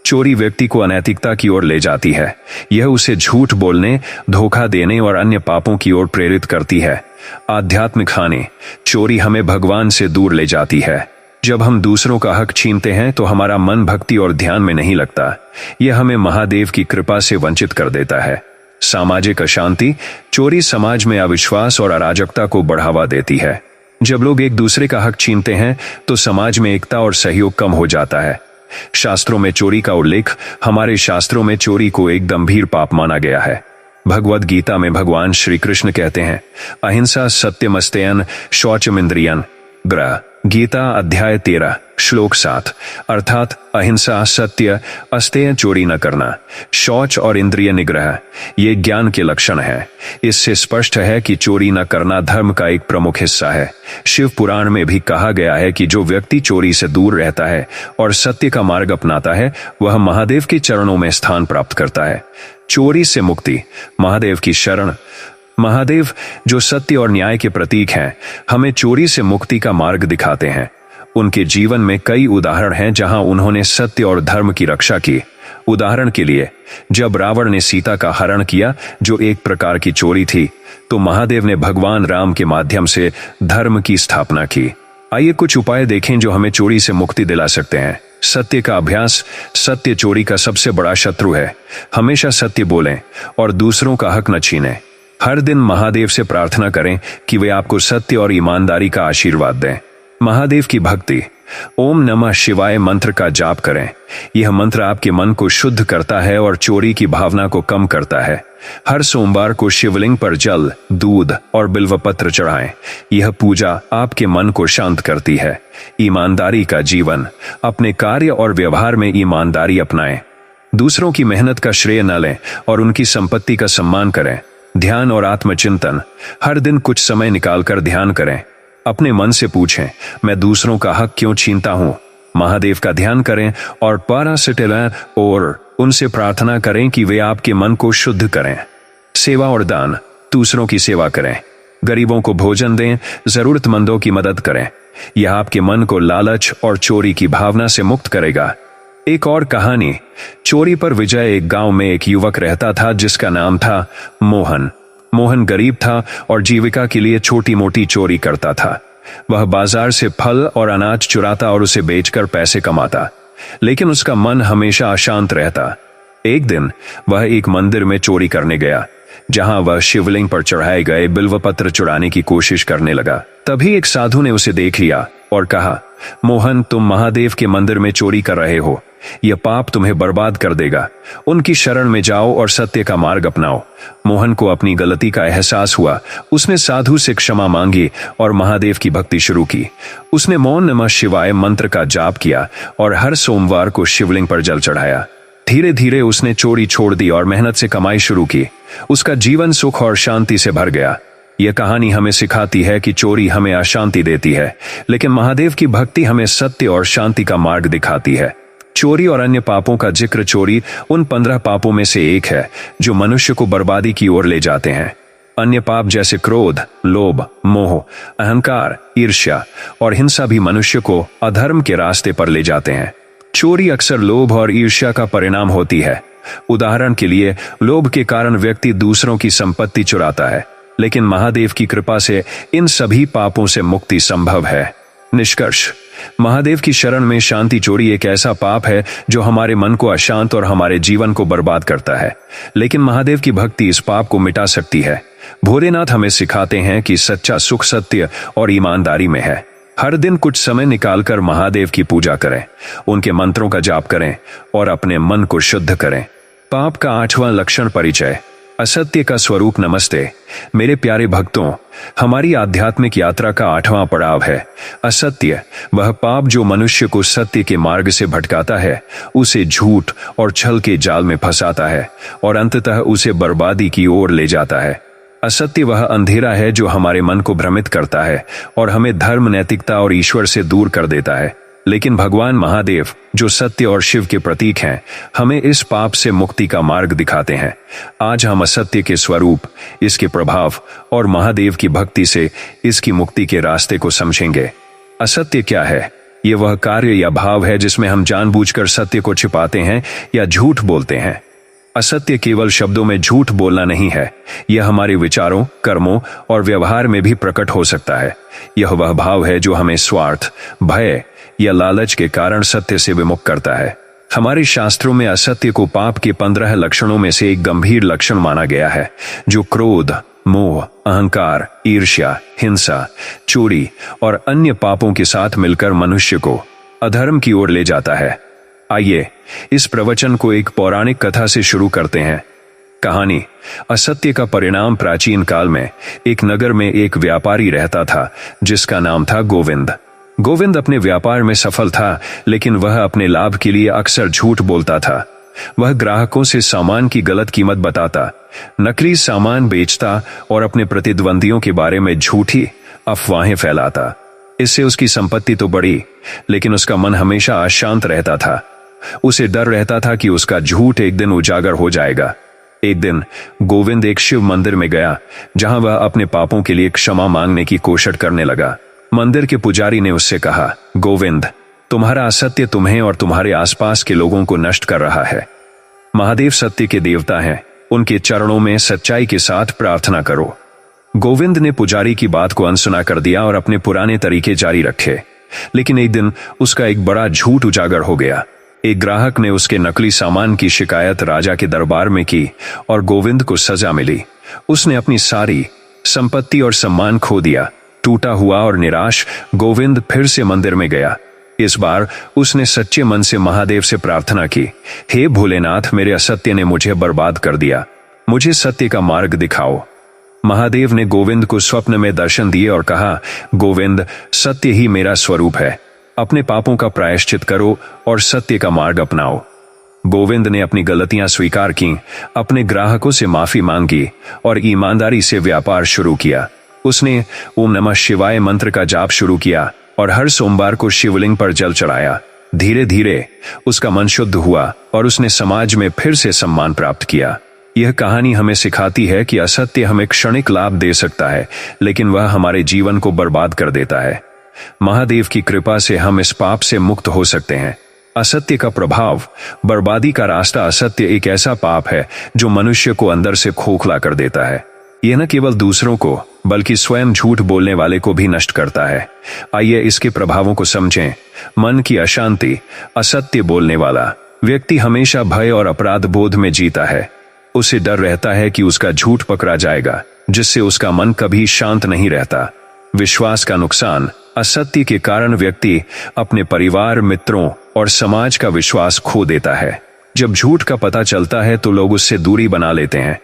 चोरी व्यक्ति को अनैतिकता की ओर ले जाती है। यह उसे झूठ बोलने, धोखा देने और अन्य पापों की ओर प्रेरित करती है। आध्यात्मिक हानि: चोरी हमें भगवान से दूर ले जाती है। जब हम दूसरों का हक छीनते हैं तो हमारा मन भक्ति और ध्यान में नहीं लगता। यह हमें महादेव की कृपा से वंचित कर देता है। सामाजिक अशांति: चोरी समाज में अविश्वास और अराजकता को बढ़ावा देती है। जब लोग एक दूसरे का हक छीनते हैं तो समाज में एकता और सहयोग कम हो जाता है। शास्त्रों में चोरी का उल्लेख: हमारे शास्त्रों में चोरी को एक गंभीर पाप माना गया है। भगवद गीता में भगवान श्री कृष्ण कहते हैं, अहिंसा सत्यमस्तेयन शौचमिंद्रियन ग्रह। गीता अध्याय 13 श्लोक 7, अर्थात अहिंसा, सत्य, अस्तेय, चोरी न करना, शौच और इंद्रिय निग्रह ये ज्ञान के लक्षण हैं। इससे स्पष्ट है कि चोरी न करना धर्म का एक प्रमुख हिस्सा है। शिव पुराण में भी कहा गया है कि जो व्यक्ति चोरी से दूर रहता है और सत्य का मार्ग अपनाता है, वह महादेव के चरणों में स्थान प्राप्त करता है। चोरी से मुक्ति: महादेव की शरण। महादेव, जो सत्य और न्याय के प्रतीक हैं, हमें चोरी से मुक्ति का मार्ग दिखाते हैं। उनके जीवन में कई उदाहरण हैं जहां उन्होंने सत्य और धर्म की रक्षा की। उदाहरण के लिए, जब रावण ने सीता का हरण किया, जो एक प्रकार की चोरी थी, तो महादेव ने भगवान राम के माध्यम से धर्म की स्थापना की। आइए कुछ उपाय देखें जो हमें चोरी से मुक्ति दिला सकते हैं। सत्य का अभ्यास: सत्य चोरी का सबसे बड़ा शत्रु है। हमेशा सत्य बोलें और दूसरों का हक न छीनें। हर दिन महादेव से प्रार्थना करें कि वे आपको सत्य और ईमानदारी का आशीर्वाद दें। महादेव की भक्ति: ओम नमः शिवाय मंत्र का जाप करें। यह मंत्र आपके मन को शुद्ध करता है और चोरी की भावना को कम करता है। हर सोमवार को शिवलिंग पर जल, दूध और बिल्वपत्र चढ़ाएं। यह पूजा आपके मन को शांत करती है। ईमानदारी का जीवन: अपने कार्य और व्यवहार में ईमानदारी अपनाएं। दूसरों की मेहनत का श्रेय न लें और उनकी संपत्ति का सम्मान करें। ध्यान और आत्मचिंतन: हर दिन कुछ समय निकालकर ध्यान करें। अपने मन से पूछें, मैं दूसरों का हक क्यों छीनता हूं? महादेव का ध्यान करें और पारासिटेला और उनसे प्रार्थना करें कि वे आपके मन को शुद्ध करें। सेवा और दान, दूसरों की सेवा करें, गरीबों को भोजन दें, जरूरतमंदों की मदद करें। यह आपके मन को लालच और चोरी की भावना से मुक्त करेगा। एक और कहानी। चोरी पर विजय। एक गांव में एक युवक रहता था जिसका नाम था मोहन। मोहन गरीब था और जीविका के लिए छोटी मोटी चोरी करता था। वह बाजार से फल और अनाज चुराता और उसे बेचकर पैसे कमाता, लेकिन उसका मन हमेशा अशांत रहता। एक दिन वह एक मंदिर में चोरी करने गया, जहां वह शिवलिंग पर चढ़ाए गए बिल्वपत्र चुराने की कोशिश करने लगा। तभी एक साधु ने उसे देख लिया और कहा, मोहन, तुम महादेव के मंदिर में चोरी कर रहे हो। यह पाप तुम्हें बर्बाद कर देगा। उनकी शरण में जाओ और सत्य का मार्ग अपनाओ। मोहन को अपनी गलती का एहसास हुआ। उसने साधु से क्षमा मांगी और महादेव की भक्ति शुरू की। उसने मौन नमः शिवाय मंत्र का जाप किया और हर सोमवार को शिवलिंग पर जल चढ़ाया। धीरे धीरे उसने चोरी छोड़ दी और मेहनत से कमाई शुरू की। उसका जीवन सुख और शांति से भर गया। यह कहानी हमें सिखाती है कि चोरी हमें अशांति देती है, लेकिन महादेव की भक्ति हमें सत्य और शांति का मार्ग दिखाती है। चोरी और अन्य पापों का जिक्र। चोरी उन 15 पापों में से एक है जो मनुष्य को बर्बादी की ओर ले जाते हैं। अन्य पाप जैसे क्रोध, लोभ, मोह, अहंकार, ईर्ष्या और हिंसा भी मनुष्य को अधर्म के रास्ते पर ले जाते हैं। चोरी अक्सर लोभ और ईर्ष्या का परिणाम होती है। उदाहरण के लिए, लोभ के कारण व्यक्ति दूसरों की संपत्ति चुराता है, लेकिन महादेव की कृपा से इन सभी पापों से मुक्ति संभव है। निष्कर्ष, महादेव की शरण में शांति। चोरी एक ऐसा पाप है जो हमारे मन को अशांत और हमारे जीवन को बर्बाद करता है, लेकिन महादेव की भक्ति इस पाप को मिटा सकती है। भोलेनाथ हमें सिखाते हैं कि सच्चा सुख सत्य और ईमानदारी में है। हर दिन कुछ समय निकालकर महादेव की पूजा करें, उनके मंत्रों का जाप करें और अपने मन को शुद्ध करें। पाप का 8वां लक्षण। परिचय। असत्य का स्वरूप। नमस्ते मेरे प्यारे भक्तों, हमारी आध्यात्मिक यात्रा का 8वां पड़ाव है असत्य। वह पाप जो मनुष्य को सत्य के मार्ग से भटकाता है, उसे झूठ और छल के जाल में फंसाता है और अंततः उसे बर्बादी की ओर ले जाता है। असत्य वह अंधेरा है जो हमारे मन को भ्रमित करता है और हमें धर्म, नैतिकता और ईश्वर से दूर कर देता है। लेकिन भगवान महादेव, जो सत्य और शिव के प्रतीक हैं, हमें इस पाप से मुक्ति का मार्ग दिखाते हैं। आज हम असत्य के स्वरूप, इसके प्रभाव और महादेव की भक्ति से इसकी मुक्ति के रास्ते को समझेंगे। असत्य क्या है? यह वह कार्य या भाव है जिसमें हम जानबूझकर सत्य को छिपाते हैं या झूठ बोलते हैं। असत्य केवल शब्दों में झूठ बोलना नहीं है, यह हमारे विचारों, कर्मों और व्यवहार में भी प्रकट हो सकता है। यह वह भाव है जो हमें स्वार्थ, भय या लालच के कारण सत्य से विमुख करता है। हमारे शास्त्रों में असत्य को पाप के 15 लक्षणों में से एक गंभीर लक्षण माना गया है, जो क्रोध, मोह, अहंकार, ईर्ष्या, हिंसा, चोरी और अन्य पापों के साथ मिलकर मनुष्य को अधर्म की ओर ले जाता है। आइए इस प्रवचन को एक पौराणिक कथा से शुरू करते हैं। कहानी। असत्य का परिणाम। प्राचीन काल में एक नगर में एक व्यापारी रहता था जिसका नाम था गोविंद। गोविंद अपने व्यापार में सफल था, लेकिन वह अपने लाभ के लिए अक्सर झूठ बोलता था। वह ग्राहकों से सामान की गलत कीमत बताता, नकली सामान बेचता और अपने प्रतिद्वंदियों के बारे में झूठी अफवाहें फैलाता। इससे उसकी संपत्ति तो बढ़ी, लेकिन उसका मन हमेशा अशांत रहता था। उसे डर रहता था कि उसका झूठ एक दिन उजागर हो जाएगा। एक दिन गोविंद एक शिव मंदिर में गया, जहां वह अपने पापों के लिए क्षमा मांगने की कोशिश करने लगा। मंदिर के पुजारी ने उससे कहा, गोविंद, तुम्हारा असत्य तुम्हें और तुम्हारे आसपास के लोगों को नष्ट कर रहा है। महादेव सत्य के देवता हैं, उनके चरणों में सच्चाई के साथ प्रार्थना करो। गोविंद ने पुजारी की बात को अनसुना कर दिया और अपने पुराने तरीके जारी रखे। लेकिन एक दिन उसका एक बड़ा झूठ उजागर हो गया। एक ग्राहक ने उसके नकली सामान की शिकायत राजा के दरबार में की और गोविंद को सजा मिली। उसने अपनी सारी संपत्ति और सम्मान खो दिया। टूटा हुआ और निराश गोविंद फिर से मंदिर में गया। इस बार उसने सच्चे मन से महादेव से प्रार्थना की, हे भोलेनाथ, मेरे असत्य ने मुझे बर्बाद कर दिया, मुझे सत्य का मार्ग दिखाओ। महादेव ने गोविंद को स्वप्न में दर्शन दिए और कहा, गोविंद, सत्य ही मेरा स्वरूप है। अपने पापों का प्रायश्चित करो और सत्य का मार्ग अपनाओ। गोविंद ने अपनी गलतियां स्वीकार की, अपने ग्राहकों से माफी मांगी और ईमानदारी से व्यापार शुरू किया। उसने ओम नमः शिवाय मंत्र का जाप शुरू किया और हर सोमवार को शिवलिंग पर जल चढ़ाया। धीरे धीरे उसका मन शुद्ध हुआ और उसने समाज में फिर से सम्मान प्राप्त किया। यह कहानी हमें सिखाती है कि असत्य हमें क्षणिक लाभ दे सकता है, लेकिन वह हमारे जीवन को बर्बाद कर देता है। महादेव की कृपा से हम इस पाप से मुक्त हो सकते हैं। असत्य का प्रभाव, बर्बादी का रास्ता। असत्य एक ऐसा पाप है जो मनुष्य को अंदर से खोखला कर देता है। यह न केवल दूसरों को बल्कि स्वयं झूठ बोलने वाले को भी नष्ट करता है। आइए इसके प्रभावों को समझें। मन की अशांति। असत्य बोलने वाला व्यक्ति हमेशा भय और अपराध बोध में जीता है। उसे डर रहता है कि उसका झूठ पकड़ा जाएगा, जिससे उसका मन कभी शांत नहीं रहता। विश्वास का नुकसान। असत्य के कारण व्यक्ति अपने परिवार, मित्रों और समाज का विश्वास खो देता है। जब झूठ का पता चलता है तो लोग उससे दूरी बना लेते हैं।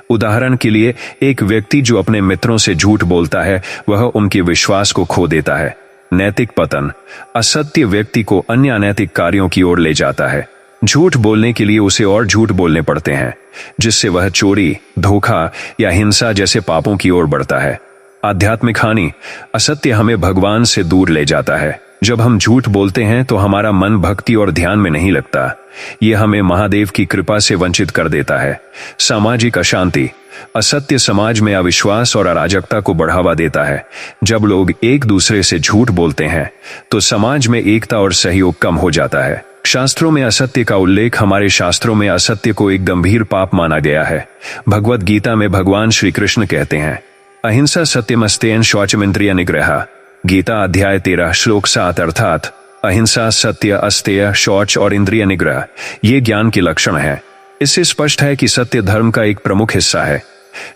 उदाहरण के लिए, एक व्यक्ति जो अपने मित्रों से झूठ बोलता है वह उनके विश्वास को खो देता है। नैतिक पतन। असत्य व्यक्ति को अन्य अनैतिक कार्यों की ओर ले जाता है। झूठ बोलने के लिए उसे और झूठ बोलने पड़ते हैं, जिससे वह चोरी, धोखा या हिंसा जैसे पापों की ओर बढ़ता है। आध्यात्मिक हानि। असत्य हमें भगवान से दूर ले जाता है। जब हम झूठ बोलते हैं तो हमारा मन भक्ति और ध्यान में नहीं लगता। यह हमें महादेव की कृपा से वंचित कर देता है। सामाजिक अशांति। असत्य समाज में अविश्वास और अराजकता को बढ़ावा देता है। जब लोग एक दूसरे से झूठ बोलते हैं तो समाज में एकता और सहयोग कम हो जाता है। शास्त्रों में असत्य का उल्लेख। हमारे शास्त्रों में असत्य को एक गंभीर पाप माना गया है। भगवद गीता में भगवान श्री कृष्ण कहते हैं, अहिंसा सत्यमस्तेन शौचमिंद्रिय निग्रह। गीता अध्याय 13 श्लोक 7 अर्थात अहिंसा, सत्य, अस्तेय, शौच और इंद्रिय निग्रह ये ज्ञान के लक्षण है। इससे स्पष्ट है कि सत्य धर्म का एक प्रमुख हिस्सा है।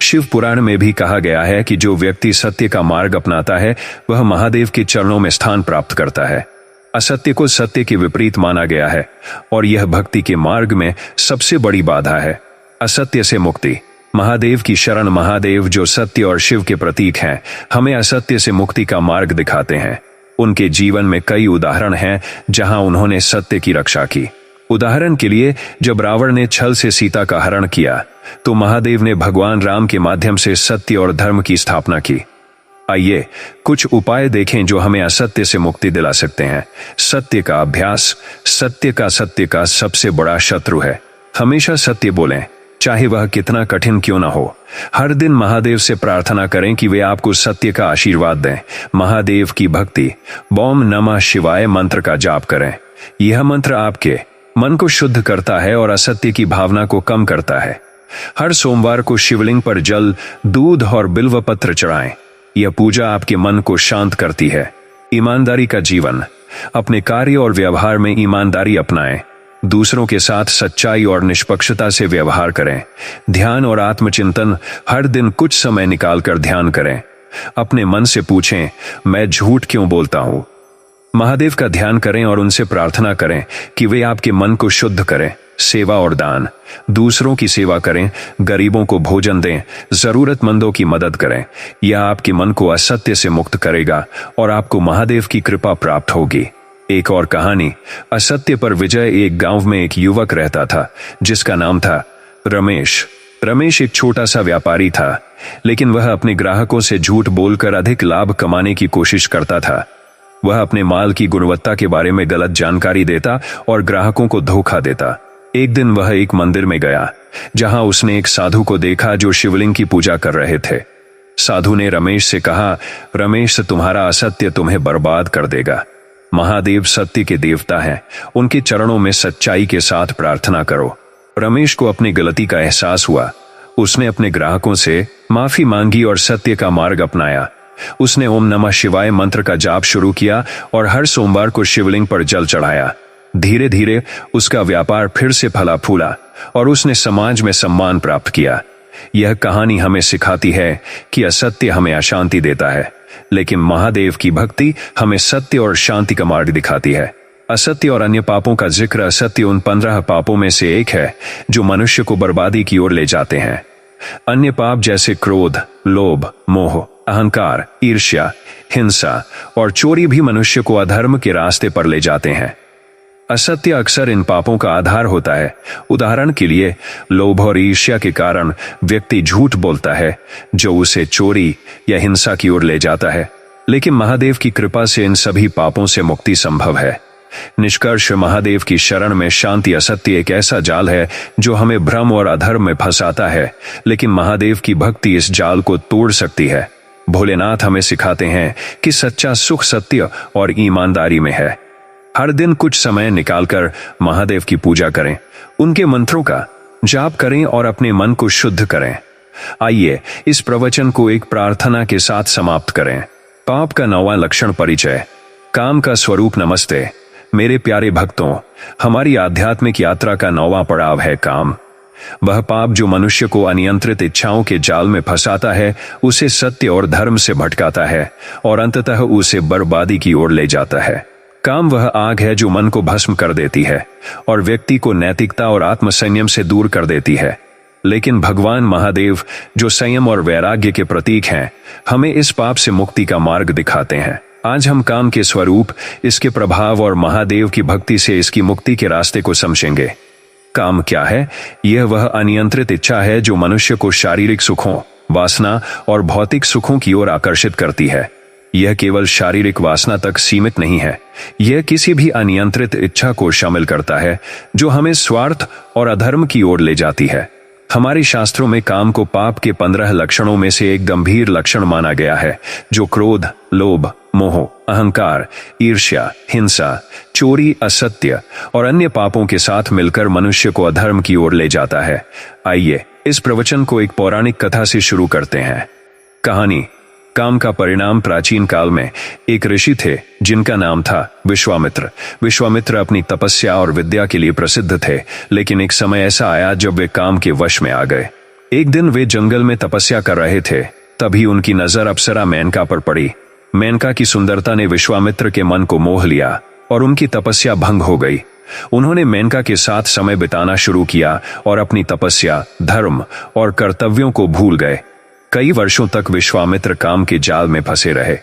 शिव पुराण में भी कहा गया है कि जो व्यक्ति सत्य का मार्ग अपनाता है वह महादेव के चरणों में स्थान प्राप्त करता है। असत्य को सत्य के विपरीत माना गया है और यह भक्ति के मार्ग में सबसे बड़ी बाधा है। असत्य से मुक्ति। महादेव की शरण। महादेव जो सत्य और शिव के प्रतीक हैं, हमें असत्य से मुक्ति का मार्ग दिखाते हैं। उनके जीवन में कई उदाहरण हैं जहां उन्होंने सत्य की रक्षा की। उदाहरण के लिए, जब रावण ने छल से सीता का हरण किया तो महादेव ने भगवान राम के माध्यम से सत्य और धर्म की स्थापना की। आइए कुछ उपाय देखें जो हमें असत्य से मुक्ति दिला सकते हैं। सत्य का अभ्यास। सत्य का सबसे बड़ा शत्रु है। हमेशा सत्य बोलें, चाहे वह कितना कठिन क्यों ना हो। हर दिन महादेव से प्रार्थना करें कि वे आपको सत्य का आशीर्वाद दें। महादेव की भक्ति। ओम नमः शिवाय मंत्र का जाप करें। यह मंत्र आपके मन को शुद्ध करता है और असत्य की भावना को कम करता है। हर सोमवार को शिवलिंग पर जल, दूध और बिल्व पत्र चढ़ाएं। यह पूजा आपके मन को शांत करती है। ईमानदारी का जीवन। अपने कार्य और व्यवहार में ईमानदारी अपनाएं। दूसरों के साथ सच्चाई और निष्पक्षता से व्यवहार करें। ध्यान और आत्मचिंतन। हर दिन कुछ समय निकालकर ध्यान करें। अपने मन से पूछें, मैं झूठ क्यों बोलता हूं। महादेव का ध्यान करें और उनसे प्रार्थना करें कि वे आपके मन को शुद्ध करें। सेवा और दान। दूसरों की सेवा करें, गरीबों को भोजन दें, जरूरतमंदों की मदद करें। यह आपके मन को असत्य से मुक्त करेगा और आपको महादेव की कृपा प्राप्त होगी। एक और कहानी। असत्य पर विजय। एक गांव में एक युवक रहता था जिसका नाम था रमेश। रमेश एक छोटा सा व्यापारी था, लेकिन वह अपने ग्राहकों से झूठ बोलकर अधिक लाभ कमाने की कोशिश करता था। वह अपने माल की गुणवत्ता के बारे में गलत जानकारी देता और ग्राहकों को धोखा देता। एक दिन वह एक मंदिर में गया जहां उसने एक साधु को देखा जो शिवलिंग की पूजा कर रहे थे। साधु ने रमेश से कहा, रमेश, तुम्हारा असत्य तुम्हें बर्बाद कर देगा। महादेव सत्य के देवता हैं, उनके चरणों में सच्चाई के साथ प्रार्थना करो। रमेश को अपनी गलती का एहसास हुआ। उसने अपने ग्राहकों से माफी मांगी और सत्य का मार्ग अपनाया। उसने ओम नमः शिवाय मंत्र का जाप शुरू किया और हर सोमवार को शिवलिंग पर जल चढ़ाया। धीरे धीरे उसका व्यापार फिर से फला फूला और उसने समाज में सम्मान प्राप्त किया। यह कहानी हमें सिखाती है कि असत्य हमें अशांति देता है, लेकिन महादेव की भक्ति हमें सत्य और शांति का मार्ग दिखाती है। असत्य और अन्य पापों का जिक्र। असत्य उन 15 पापों में से एक है जो मनुष्य को बर्बादी की ओर ले जाते हैं। अन्य पाप जैसे क्रोध, लोभ, मोह, अहंकार, ईर्ष्या, हिंसा और चोरी भी मनुष्य को अधर्म के रास्ते पर ले जाते हैं। असत्य अक्सर इन पापों का आधार होता है। उदाहरण के लिए, लोभ और ईर्ष्या के कारण व्यक्ति झूठ बोलता है जो उसे चोरी या हिंसा की ओर ले जाता है। लेकिन महादेव की कृपा से इन सभी पापों से मुक्ति संभव है। निष्कर्ष, महादेव की शरण में शांति असत्य एक ऐसा जाल है जो हमें भ्रम और अधर्म में फंसाता है, लेकिन महादेव की भक्ति इस जाल को तोड़ सकती है। भोलेनाथ हमें सिखाते हैं कि सच्चा सुख सत्य और ईमानदारी में है। हर दिन कुछ समय निकालकर महादेव की पूजा करें, उनके मंत्रों का जाप करें और अपने मन को शुद्ध करें। आइए इस प्रवचन को एक प्रार्थना के साथ समाप्त करें। पाप का 9वां लक्षण परिचय। काम का स्वरूप। नमस्ते मेरे प्यारे भक्तों, हमारी आध्यात्मिक यात्रा का 9वां पड़ाव है काम। वह पाप जो मनुष्य को अनियंत्रित इच्छाओं के जाल में फंसाता है, उसे सत्य और धर्म से भटकाता है और अंततः उसे बर्बादी की ओर ले जाता है। काम वह आग है जो मन को भस्म कर देती है और व्यक्ति को नैतिकता और आत्मसंयम से दूर कर देती है। लेकिन भगवान महादेव, जो संयम और वैराग्य के प्रतीक हैं, हमें इस पाप से मुक्ति का मार्ग दिखाते हैं। आज हम काम के स्वरूप, इसके प्रभाव और महादेव की भक्ति से इसकी मुक्ति के रास्ते को समझेंगे। काम क्या है? यह वह अनियंत्रित इच्छा है जो मनुष्य को शारीरिक सुखों, वासना और भौतिक सुखों की ओर आकर्षित करती है। यह केवल शारीरिक वासना तक सीमित नहीं है, यह किसी भी अनियंत्रित इच्छा को शामिल करता है जो हमें स्वार्थ और अधर्म की ओर ले जाती है। हमारे शास्त्रों में काम को पाप के 15 लक्षणों में से एक गंभीर लक्षण माना गया है, जो क्रोध, लोभ, मोह, अहंकार, ईर्ष्या, हिंसा, चोरी, असत्य और अन्य पापों के साथ मिलकर मनुष्य को अधर्म की ओर ले जाता है। आइए इस प्रवचन को एक पौराणिक कथा से शुरू करते हैं। कहानी। काम का परिणाम। प्राचीन काल में एक ऋषि थे जिनका नाम था विश्वामित्र। विश्वामित्र अपनी तपस्या और विद्या के लिए प्रसिद्ध थे, लेकिन एक समय ऐसा आया जब वे काम के वश में आ गए। एक दिन वे जंगल में तपस्या कर रहे थे, तभी उनकी नजर अप्सरा मेनका पर पड़ी। मेनका की सुंदरता ने विश्वामित्र के मन को मोह लिया और उनकी तपस्या भंग हो गई। उन्होंने मेनका के साथ समय बिताना शुरू किया और अपनी तपस्या, धर्म और कर्तव्यों को भूल गए। कई वर्षों तक विश्वामित्र काम के जाल में फंसे रहे,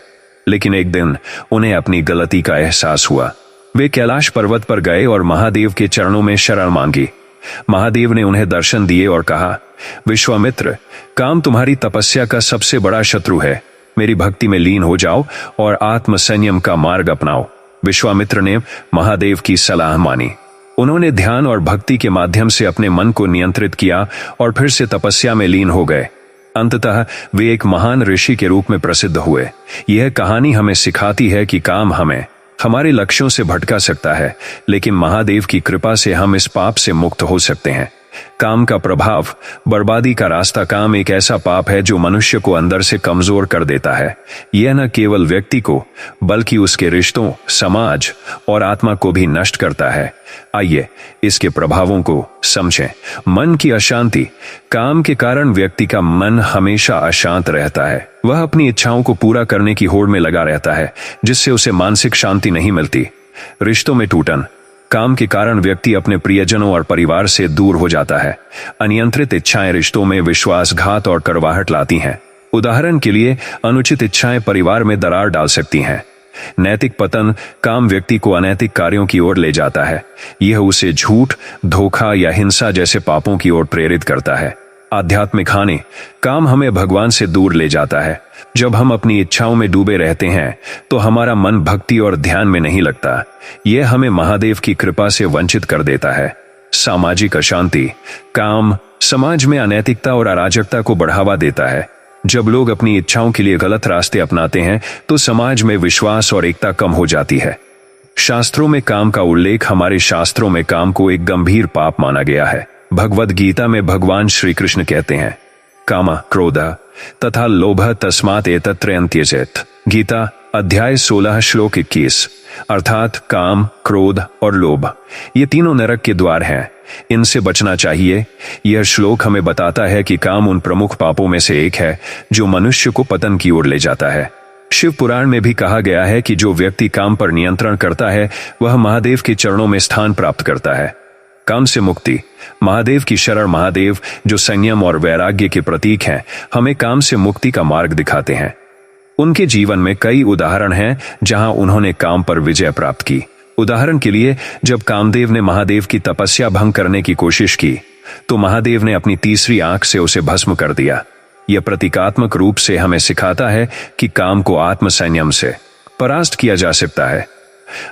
लेकिन एक दिन उन्हें अपनी गलती का एहसास हुआ। वे कैलाश पर्वत पर गए और महादेव के चरणों में शरण मांगी। महादेव ने उन्हें दर्शन दिए और कहा, विश्वामित्र, काम तुम्हारी तपस्या का सबसे बड़ा शत्रु है। मेरी भक्ति में लीन हो जाओ और आत्म संयम का मार्ग अपनाओ। विश्वामित्र ने महादेव की सलाह मानी। उन्होंने ध्यान और भक्ति के माध्यम से अपने मन को नियंत्रित किया और फिर से तपस्या में लीन हो गए। अंततः वे एक महान ऋषि के रूप में प्रसिद्ध हुए। यह कहानी हमें सिखाती है कि काम हमें हमारे लक्ष्यों से भटका सकता है, लेकिन महादेव की कृपा से हम इस पाप से मुक्त हो सकते हैं। काम का प्रभाव। बर्बादी का रास्ता। काम एक ऐसा पाप है जो मनुष्य को अंदर से कमजोर कर देता है। यह न केवल व्यक्ति को, बल्कि उसके रिश्तों, समाज और आत्मा को भी नष्ट करता है। आइए इसके प्रभावों को समझें। मन की अशांति। काम के कारण व्यक्ति का मन हमेशा अशांत रहता है। वह अपनी इच्छाओं को पूरा करने की होड़ में लगा रहता है, जिससे उसे मानसिक शांति नहीं मिलती। रिश्तों में टूटन। काम के कारण व्यक्ति अपने प्रियजनों और परिवार से दूर हो जाता है। अनियंत्रित इच्छाएं रिश्तों में विश्वासघात और कड़वाहट लाती हैं। उदाहरण के लिए, अनुचित इच्छाएं परिवार में दरार डाल सकती हैं। नैतिक पतन। काम व्यक्ति को अनैतिक कार्यों की ओर ले जाता है। यह उसे झूठ, धोखा या हिंसा जैसे पापों की ओर प्रेरित करता है। आध्यात्मिक हानि। काम हमें भगवान से दूर ले जाता है। जब हम अपनी इच्छाओं में डूबे रहते हैं तो हमारा मन भक्ति और ध्यान में नहीं लगता। यह हमें महादेव की कृपा से वंचित कर देता है। सामाजिक अशांति। काम समाज में अनैतिकता और अराजकता को बढ़ावा देता है। जब लोग अपनी इच्छाओं के लिए गलत रास्ते अपनाते हैं तो समाज में विश्वास और एकता कम हो जाती है। शास्त्रों में काम का उल्लेख। हमारे शास्त्रों में काम को एक गंभीर पाप माना गया है। भगवद गीता में भगवान श्री कृष्ण कहते हैं, काम, क्रोध तथा लोभ तस्मात् एतत्त्रयं त्यजेत्। गीता अध्याय 16 श्लोक 21। अर्थात काम, क्रोध और लोभ, ये तीनों नरक के द्वार हैं, इनसे बचना चाहिए। यह श्लोक हमें बताता है कि काम उन प्रमुख पापों में से एक है जो मनुष्य को पतन की ओर ले जाता है। शिव पुराण में भी कहा गया है कि जो व्यक्ति काम पर नियंत्रण करता है वह महादेव के चरणों में स्थान प्राप्त करता है। काम से मुक्ति। महादेव की शरण। महादेव, जो संयम और वैराग्य के प्रतीक हैं, हमें काम से मुक्ति का मार्ग दिखाते हैं। उनके जीवन में कई उदाहरण हैं जहां उन्होंने काम पर विजय प्राप्त की। उदाहरण के लिए, जब कामदेव ने महादेव की तपस्या भंग करने की कोशिश की तो महादेव ने अपनी तीसरी आंख से उसे भस्म कर दिया। यह प्रतीकात्मक रूप से हमें सिखाता है कि काम को आत्म संयम से परास्त किया जा सकता है।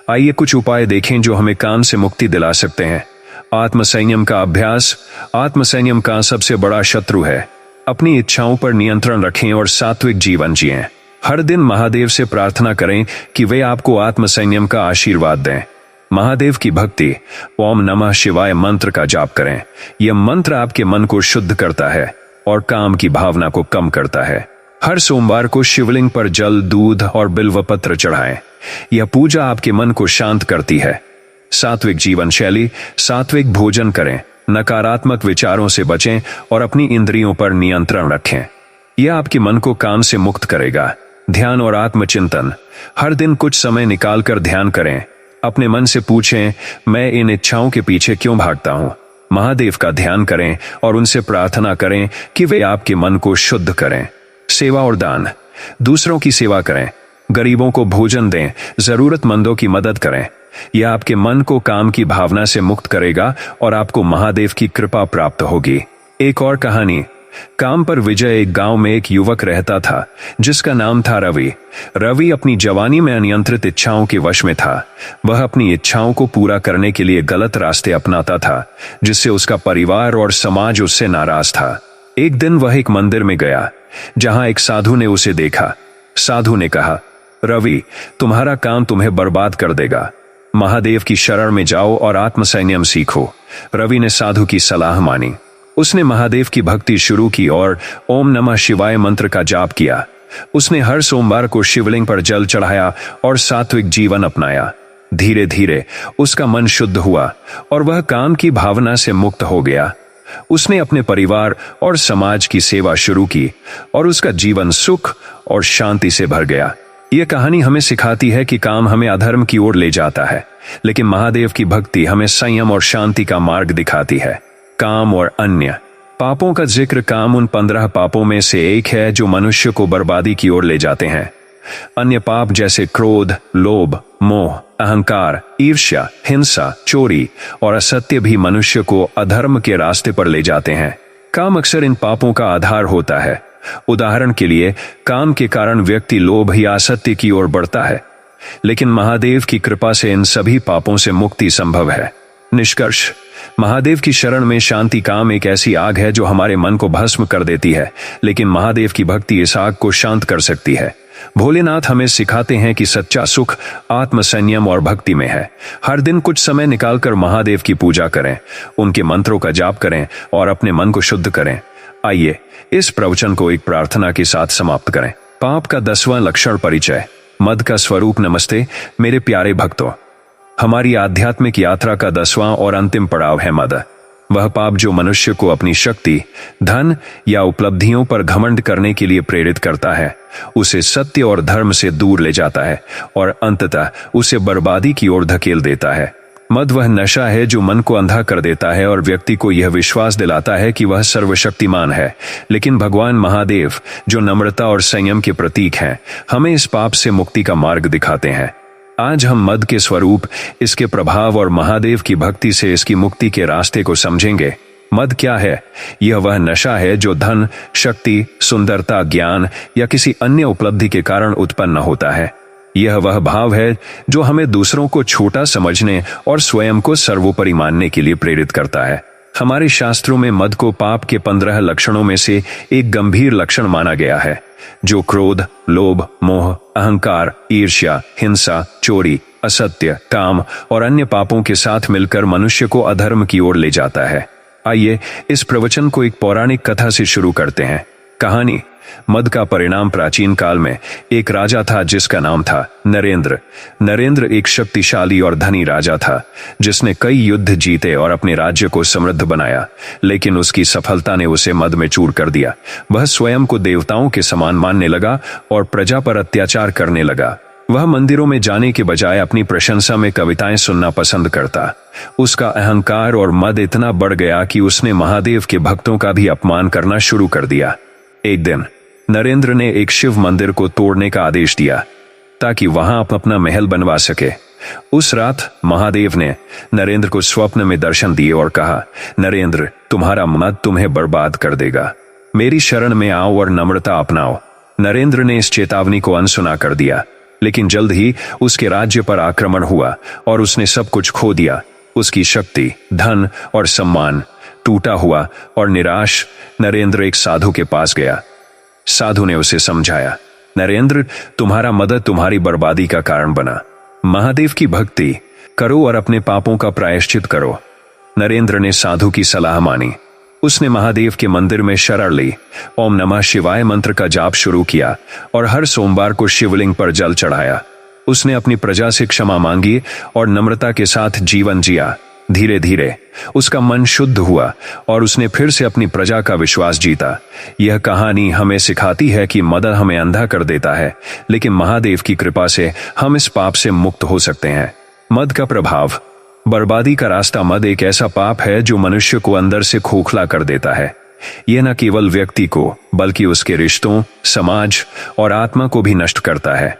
आइए कुछ उपाय देखें जो हमें काम से मुक्ति दिला सकते हैं। आत्मसंयम का अभ्यास। आत्मसंयम का सबसे बड़ा शत्रु है। अपनी इच्छाओं पर नियंत्रण रखें और सात्विक जीवन जिएं। हर दिन महादेव से प्रार्थना करें कि वे आपको आत्मसंयम का आशीर्वाद दें। महादेव की भक्ति। ओम नमः शिवाय मंत्र का जाप करें। यह मंत्र आपके मन को शुद्ध करता है और काम की भावना को कम करता है। हर सोमवार को शिवलिंग पर जल, दूध और बिल्वपत्र चढ़ाएं। यह पूजा आपके मन को शांत करती है। सात्विक जीवन शैली। सात्विक भोजन करें, नकारात्मक विचारों से बचें और अपनी इंद्रियों पर नियंत्रण रखें। यह आपके मन को काम से मुक्त करेगा। ध्यान और आत्मचिंतन। हर दिन कुछ समय निकालकर ध्यान करें। अपने मन से पूछें, मैं इन इच्छाओं के पीछे क्यों भागता हूं। महादेव का ध्यान करें और उनसे प्रार्थना करें कि वे आपके मन को शुद्ध करें। सेवा और दान। दूसरों की सेवा करें, गरीबों को भोजन दें, जरूरतमंदों की मदद करें। यह आपके मन को काम की भावना से मुक्त करेगा और आपको महादेव की कृपा प्राप्त होगी। एक और कहानी। काम पर विजय। एक गांव में एक युवक रहता था जिसका नाम था रवि। रवि अपनी जवानी में अनियंत्रित इच्छाओं के वश में था। वह अपनी इच्छाओं को पूरा करने के लिए गलत रास्ते अपनाता था, जिससे उसका परिवार और समाज उससे नाराज था। एक दिन वह एक मंदिर में गया जहां एक साधु ने उसे देखा। साधु ने कहा, रवि, तुम्हारा काम तुम्हें बर्बाद कर देगा। महादेव की शरण में जाओ और आत्मसंयम सीखो। रवि ने साधु की सलाह मानी। उसने महादेव की भक्ति शुरू की और ओम नमः शिवाय मंत्र का जाप किया। उसने हर सोमवार को शिवलिंग पर जल चढ़ाया और सात्विक जीवन अपनाया। धीरे धीरे उसका मन शुद्ध हुआ और वह काम की भावना से मुक्त हो गया। उसने अपने परिवार और समाज की सेवा शुरू की और उसका जीवन सुख और शांति से भर गया। यह कहानी हमें सिखाती है कि काम हमें अधर्म की ओर ले जाता है, लेकिन महादेव की भक्ति हमें संयम और शांति का मार्ग दिखाती है। काम और अन्य पापों का जिक्र। काम उन 15 पापों में से एक है जो मनुष्य को बर्बादी की ओर ले जाते हैं। अन्य पाप जैसे क्रोध, लोभ, मोह, अहंकार, ईर्ष्या, हिंसा, चोरी और असत्य भी मनुष्य को अधर्म के रास्ते पर ले जाते हैं। काम अक्सर इन पापों का आधार होता है। उदाहरण के लिए, काम के कारण व्यक्ति लोभ या असत्य की ओर बढ़ता है, लेकिन महादेव की कृपा से इन सभी पापों से मुक्ति संभव है। निष्कर्ष। महादेव की शरण में शांति। काम एक ऐसी आग है जो हमारे मन को भस्म कर देती है, लेकिन महादेव की भक्ति इस आग को शांत कर सकती है। भोलेनाथ हमें सिखाते हैं कि सच्चा सुख आत्मसंयम और भक्ति में है। हर दिन कुछ समय निकालकर महादेव की पूजा करें, उनके मंत्रों का जाप करें और अपने मन को शुद्ध करें। आइए इस प्रवचन को एक प्रार्थना के साथ समाप्त करें। पाप का 10वां लक्षण परिचय। मद का स्वरूप। नमस्ते मेरे प्यारे भक्तों। हमारी आध्यात्मिक यात्रा का 10वां और अंतिम पड़ाव है मद। वह पाप जो मनुष्य को अपनी शक्ति, धन या उपलब्धियों पर घमंड करने के लिए प्रेरित करता है, उसे सत्य और धर्म से दूर ले जाता है और अंततः उसे बर्बादी की ओर धकेल देता है। मद वह नशा है जो मन को अंधा कर देता है और व्यक्ति को यह विश्वास दिलाता है कि वह सर्वशक्तिमान है। लेकिन भगवान महादेव, जो नम्रता और संयम के प्रतीक हैं, हमें इस पाप से मुक्ति का मार्ग दिखाते हैं। आज हम मद के स्वरूप, इसके प्रभाव और महादेव की भक्ति से इसकी मुक्ति के रास्ते को समझेंगे। मद क्या है? यह वह नशा है जो धन, शक्ति, सुंदरता, ज्ञान या किसी अन्य उपलब्धि के कारण उत्पन्न होता है। यह वह भाव है जो हमें दूसरों को छोटा समझने और स्वयं को सर्वोपरि मानने के लिए प्रेरित करता है। हमारे शास्त्रों में मद को पाप के 15 लक्षणों में से एक गंभीर लक्षण माना गया है, जो क्रोध, लोभ, मोह, अहंकार, ईर्ष्या, हिंसा, चोरी, असत्य, काम और अन्य पापों के साथ मिलकर मनुष्य को अधर्म की ओर ले जाता है। आइए इस प्रवचन को एक पौराणिक कथा से शुरू करते हैं। कहानी। मद का परिणाम। प्राचीन काल में एक राजा था जिसका नाम था नरेंद्र। नरेंद्र एक शक्तिशाली और धनी राजा था जिसने कई युद्ध जीते और अपने राज्य को समृद्ध बनाया, लेकिन उसकी सफलता ने उसे मद में चूर कर दिया। वह स्वयं को देवताओं के समान मानने लगा और प्रजा पर अत्याचार करने लगा। वह मंदिरों में जाने के बजाय अपनी प्रशंसा में कविताएं सुनना पसंद करता। उसका अहंकार और मद इतना बढ़ गया कि उसने महादेव के भक्तों का भी अपमान करना शुरू कर दिया। एक दिन नरेंद्र ने एक शिव मंदिर को तोड़ने का आदेश दिया ताकि वहां आप अपना महल बनवा सके। उस रात महादेव ने नरेंद्र को स्वप्न में दर्शन दिए और कहा, नरेंद्र, तुम्हारा मद तुम्हें बर्बाद कर देगा। मेरी शरण में आओ और नम्रता अपनाओ। नरेंद्र ने इस चेतावनी को अनसुना कर दिया। लेकिन जल्द ही उसके राज्य पर आक्रमण हुआ और उसने सब कुछ खो दिया। उसकी शक्ति, धन और सम्मान। टूटा हुआ और निराश नरेंद्र एक साधु के पास गया। साधु ने उसे समझाया, नरेंद्र, तुम्हारा मदद तुम्हारी बर्बादी का कारण बना। महादेव की भक्ति करो और अपने पापों का प्रायश्चित करो। नरेंद्र ने साधु की सलाह मानी। उसने महादेव के मंदिर में शरण ली, ओम नमः शिवाय मंत्र का जाप शुरू किया और हर सोमवार को शिवलिंग पर जल चढ़ाया। उसने अपनी प्रजा से क्षमा मांगी और नम्रता के साथ जीवन जिया। धीरे धीरे उसका मन शुद्ध हुआ और उसने फिर से अपनी प्रजा का विश्वास जीता। यह कहानी हमें सिखाती है कि मद हमें अंधा कर देता है, लेकिन महादेव की कृपा से हम इस पाप से मुक्त हो सकते हैं। मद का प्रभाव। बर्बादी का रास्ता। मद एक ऐसा पाप है जो मनुष्य को अंदर से खोखला कर देता है। यह न केवल व्यक्ति को बल्कि उसके रिश्तों, समाज और आत्मा को भी नष्ट करता है।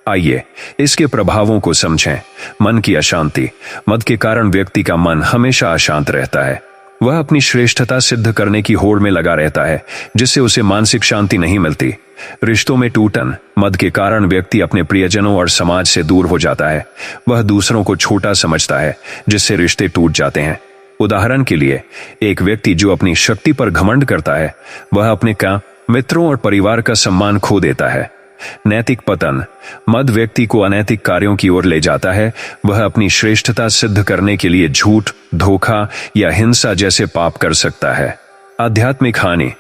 आइए इसके प्रभावों को समझें। मन की अशांति। मद के कारण व्यक्ति का मन हमेशा अशांत रहता है। वह अपनी श्रेष्ठता सिद्ध करने की होड़ में लगा रहता है, जिससे उसे मानसिक शांति नहीं मिलती। रिश्तों में टूटन। मद के कारण व्यक्ति अपने प्रियजनों और समाज से दूर हो जाता है। वह दूसरों को छोटा समझता है, जिससे रिश्ते टूट जाते हैं। उदाहरण के लिए, एक व्यक्ति जो अपनी शक्ति पर घमंड करता है, वह अपने मित्रों और परिवार का सम्मान खो देता है। नैतिक पतन। मद व्यक्ति को अनैतिक कार्यों की ओर ले जाता है। वह अपनी श्रेष्ठता सिद्ध करने के लिए झूठ, धोखा या हिंसा जैसे पाप कर सकता है। आध्यात्मिक हानि।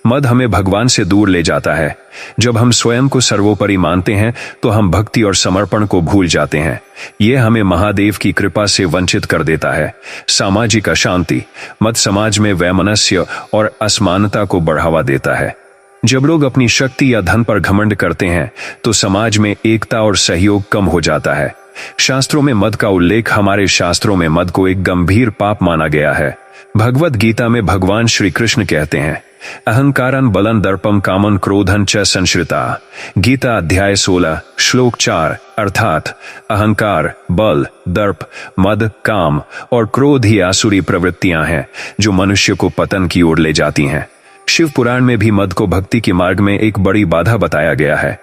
मद हमें भगवान से दूर ले जाता है। जब हम स्वयं को सर्वोपरि मानते हैं तो हम भक्ति और समर्पण को भूल जाते हैं। यह हमें महादेव की कृपा से वंचित कर देता है। सामाजिक अशांति। मद समाज में वैमनस्य और असमानता को बढ़ावा देता है। जब लोग अपनी शक्ति या धन पर घमंड करते हैं तो समाज में एकता और सहयोग कम हो जाता है। शास्त्रों में मद का उल्लेख। हमारे शास्त्रों में मद को एक गंभीर पाप माना गया है। भगवद गीता में भगवान श्री कृष्ण कहते हैं, अहंकारन बलन दर्पम कामन क्रोधन च संश्रिता। गीता अध्याय 16 श्लोक 4। अर्थात अहंकार, बल, दर्प, मद, काम और क्रोध ही आसुरी प्रवृत्तियां हैं जो मनुष्य को पतन की ओर ले जाती हैं। शिव पुराण में भी मद को भक्ति के मार्ग में एक बड़ी बाधा बताया गया है।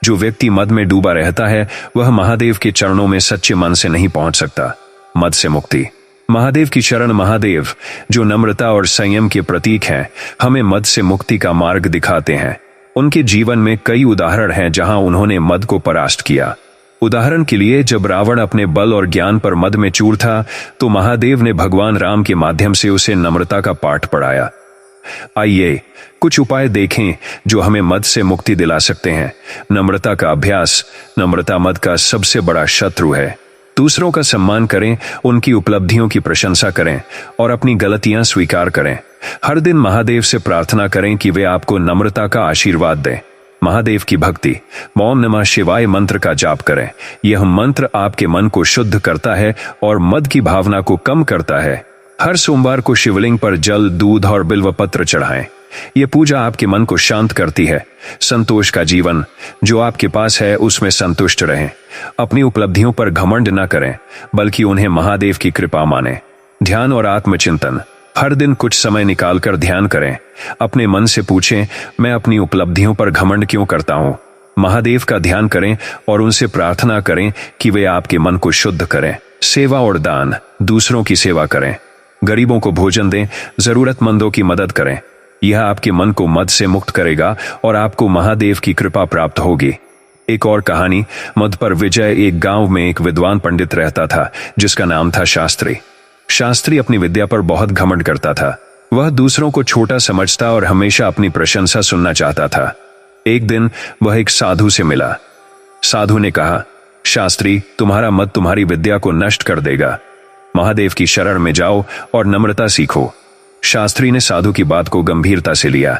जो व्यक्ति मद में डूबा रहता है वह महादेव के चरणों में सच्चे मन से नहीं पहुंच सकता। मद से मुक्ति। महादेव की शरण। महादेव जो नम्रता और संयम के प्रतीक हैं, हमें मद से मुक्ति का मार्ग दिखाते हैं। उनके जीवन में कई उदाहरण हैं जहां उन्होंने मद को परास्त किया। उदाहरण के लिए, जब रावण अपने बल और ज्ञान पर मद में चूर था तो महादेव ने भगवान राम के माध्यम से उसे नम्रता का पाठ पढ़ाया। आइए कुछ उपाय देखें जो हमें मद से मुक्ति दिला सकते हैं। नम्रता का अभ्यास। नम्रता मद का सबसे बड़ा शत्रु है। दूसरों का सम्मान करें, उनकी उपलब्धियों की प्रशंसा करें और अपनी गलतियां स्वीकार करें। हर दिन महादेव से प्रार्थना करें कि वे आपको नम्रता का आशीर्वाद दें। महादेव की भक्ति। ओम नमः शिवाय मंत्र का जाप करें। यह मंत्र आपके मन को शुद्ध करता है और मद की भावना को कम करता है। हर सोमवार को शिवलिंग पर जल, दूध और बिल्वपत्र चढ़ाएं। यह पूजा आपके मन को शांत करती है। संतोष का जीवन। जो आपके पास है उसमें संतुष्ट रहें। अपनी उपलब्धियों पर घमंड न करें, बल्कि उन्हें महादेव की कृपा मानें। ध्यान और आत्मचिंतन। हर दिन कुछ समय निकालकर ध्यान करें। अपने मन से पूछें, मैं अपनी उपलब्धियों पर घमंड क्यों करता हूं? महादेव का ध्यान करें और उनसे प्रार्थना करें कि वे आपके मन को शुद्ध करें। सेवा और दान। दूसरों की सेवा करें। गरीबों को भोजन दें, जरूरतमंदों की मदद करें। यह आपके मन को मद से मुक्त करेगा और आपको महादेव की कृपा प्राप्त होगी। एक और कहानी। मद पर विजय। एक गांव में एक विद्वान पंडित रहता था जिसका नाम था शास्त्री। शास्त्री अपनी विद्या पर बहुत घमंड करता था। वह दूसरों को छोटा समझता और हमेशा अपनी प्रशंसा सुनना चाहता था। एक दिन वह एक साधु से मिला। साधु ने कहा, शास्त्री, तुम्हारा मद तुम्हारी विद्या को नष्ट कर देगा। महादेव की शरण में जाओ और नम्रता सीखो। शास्त्री ने साधु की बात को गंभीरता से लिया।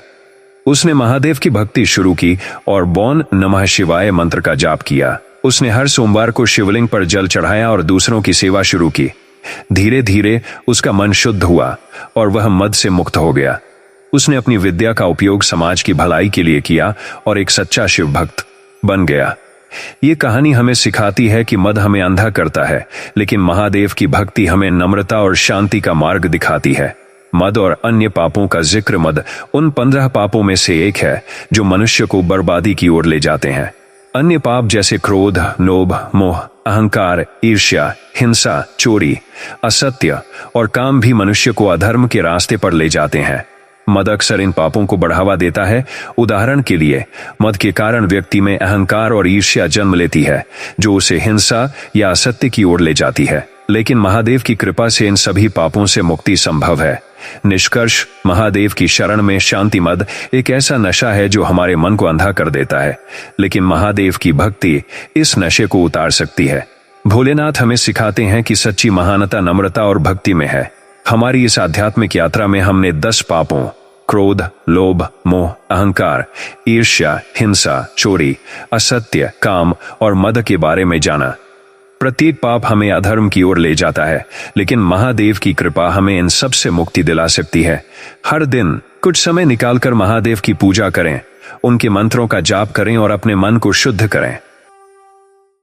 उसने महादेव की भक्ति शुरू की और ओम नमः शिवाय मंत्र का जाप किया। उसने हर सोमवार को शिवलिंग पर जल चढ़ाया और दूसरों की सेवा शुरू की। धीरे धीरे उसका मन शुद्ध हुआ और वह मद से मुक्त हो गया। उसने अपनी विद्या का उपयोग समाज की भलाई के लिए किया और एक सच्चा शिव भक्त बन गया। ये कहानी हमें सिखाती है कि मद हमें अंधा करता है, लेकिन महादेव की भक्ति हमें नम्रता और शांति का मार्ग दिखाती है। मद और अन्य पापों का जिक्र। मद उन 15 पापों में से एक है जो मनुष्य को बर्बादी की ओर ले जाते हैं। अन्य पाप जैसे क्रोध, लोभ, मोह, अहंकार, ईर्ष्या, हिंसा, चोरी, असत्य और काम भी मनुष्य को अधर्म के रास्ते पर ले जाते हैं। मद अक्सर इन पापों को बढ़ावा देता है। उदाहरण के लिए, मद के कारण व्यक्ति में अहंकार और ईर्ष्या जन्म लेती है, जो उसे हिंसा या असत्य की ओर ले जाती है। लेकिन महादेव की कृपा से इन सभी पापों से मुक्ति संभव है। निष्कर्ष, महादेव की शरण में शांति मद एक ऐसा नशा है जो हमारे मन को अंधा कर देता है, लेकिन महादेव की भक्ति इस नशे को उतार सकती है। भोलेनाथ हमें सिखाते हैं कि सच्ची महानता नम्रता और भक्ति में है। हमारी इस आध्यात्मिक यात्रा में हमने 10 पापों क्रोध, लोभ, मोह, अहंकार, ईर्ष्या, हिंसा, चोरी, असत्य, काम और मद के बारे में जाना। प्रत्येक पाप हमें अधर्म की ओर ले जाता है, लेकिन महादेव की कृपा हमें इन सब से मुक्ति दिला सकती है। हर दिन कुछ समय निकालकर महादेव की पूजा करें, उनके मंत्रों का जाप करें और अपने मन को शुद्ध करें।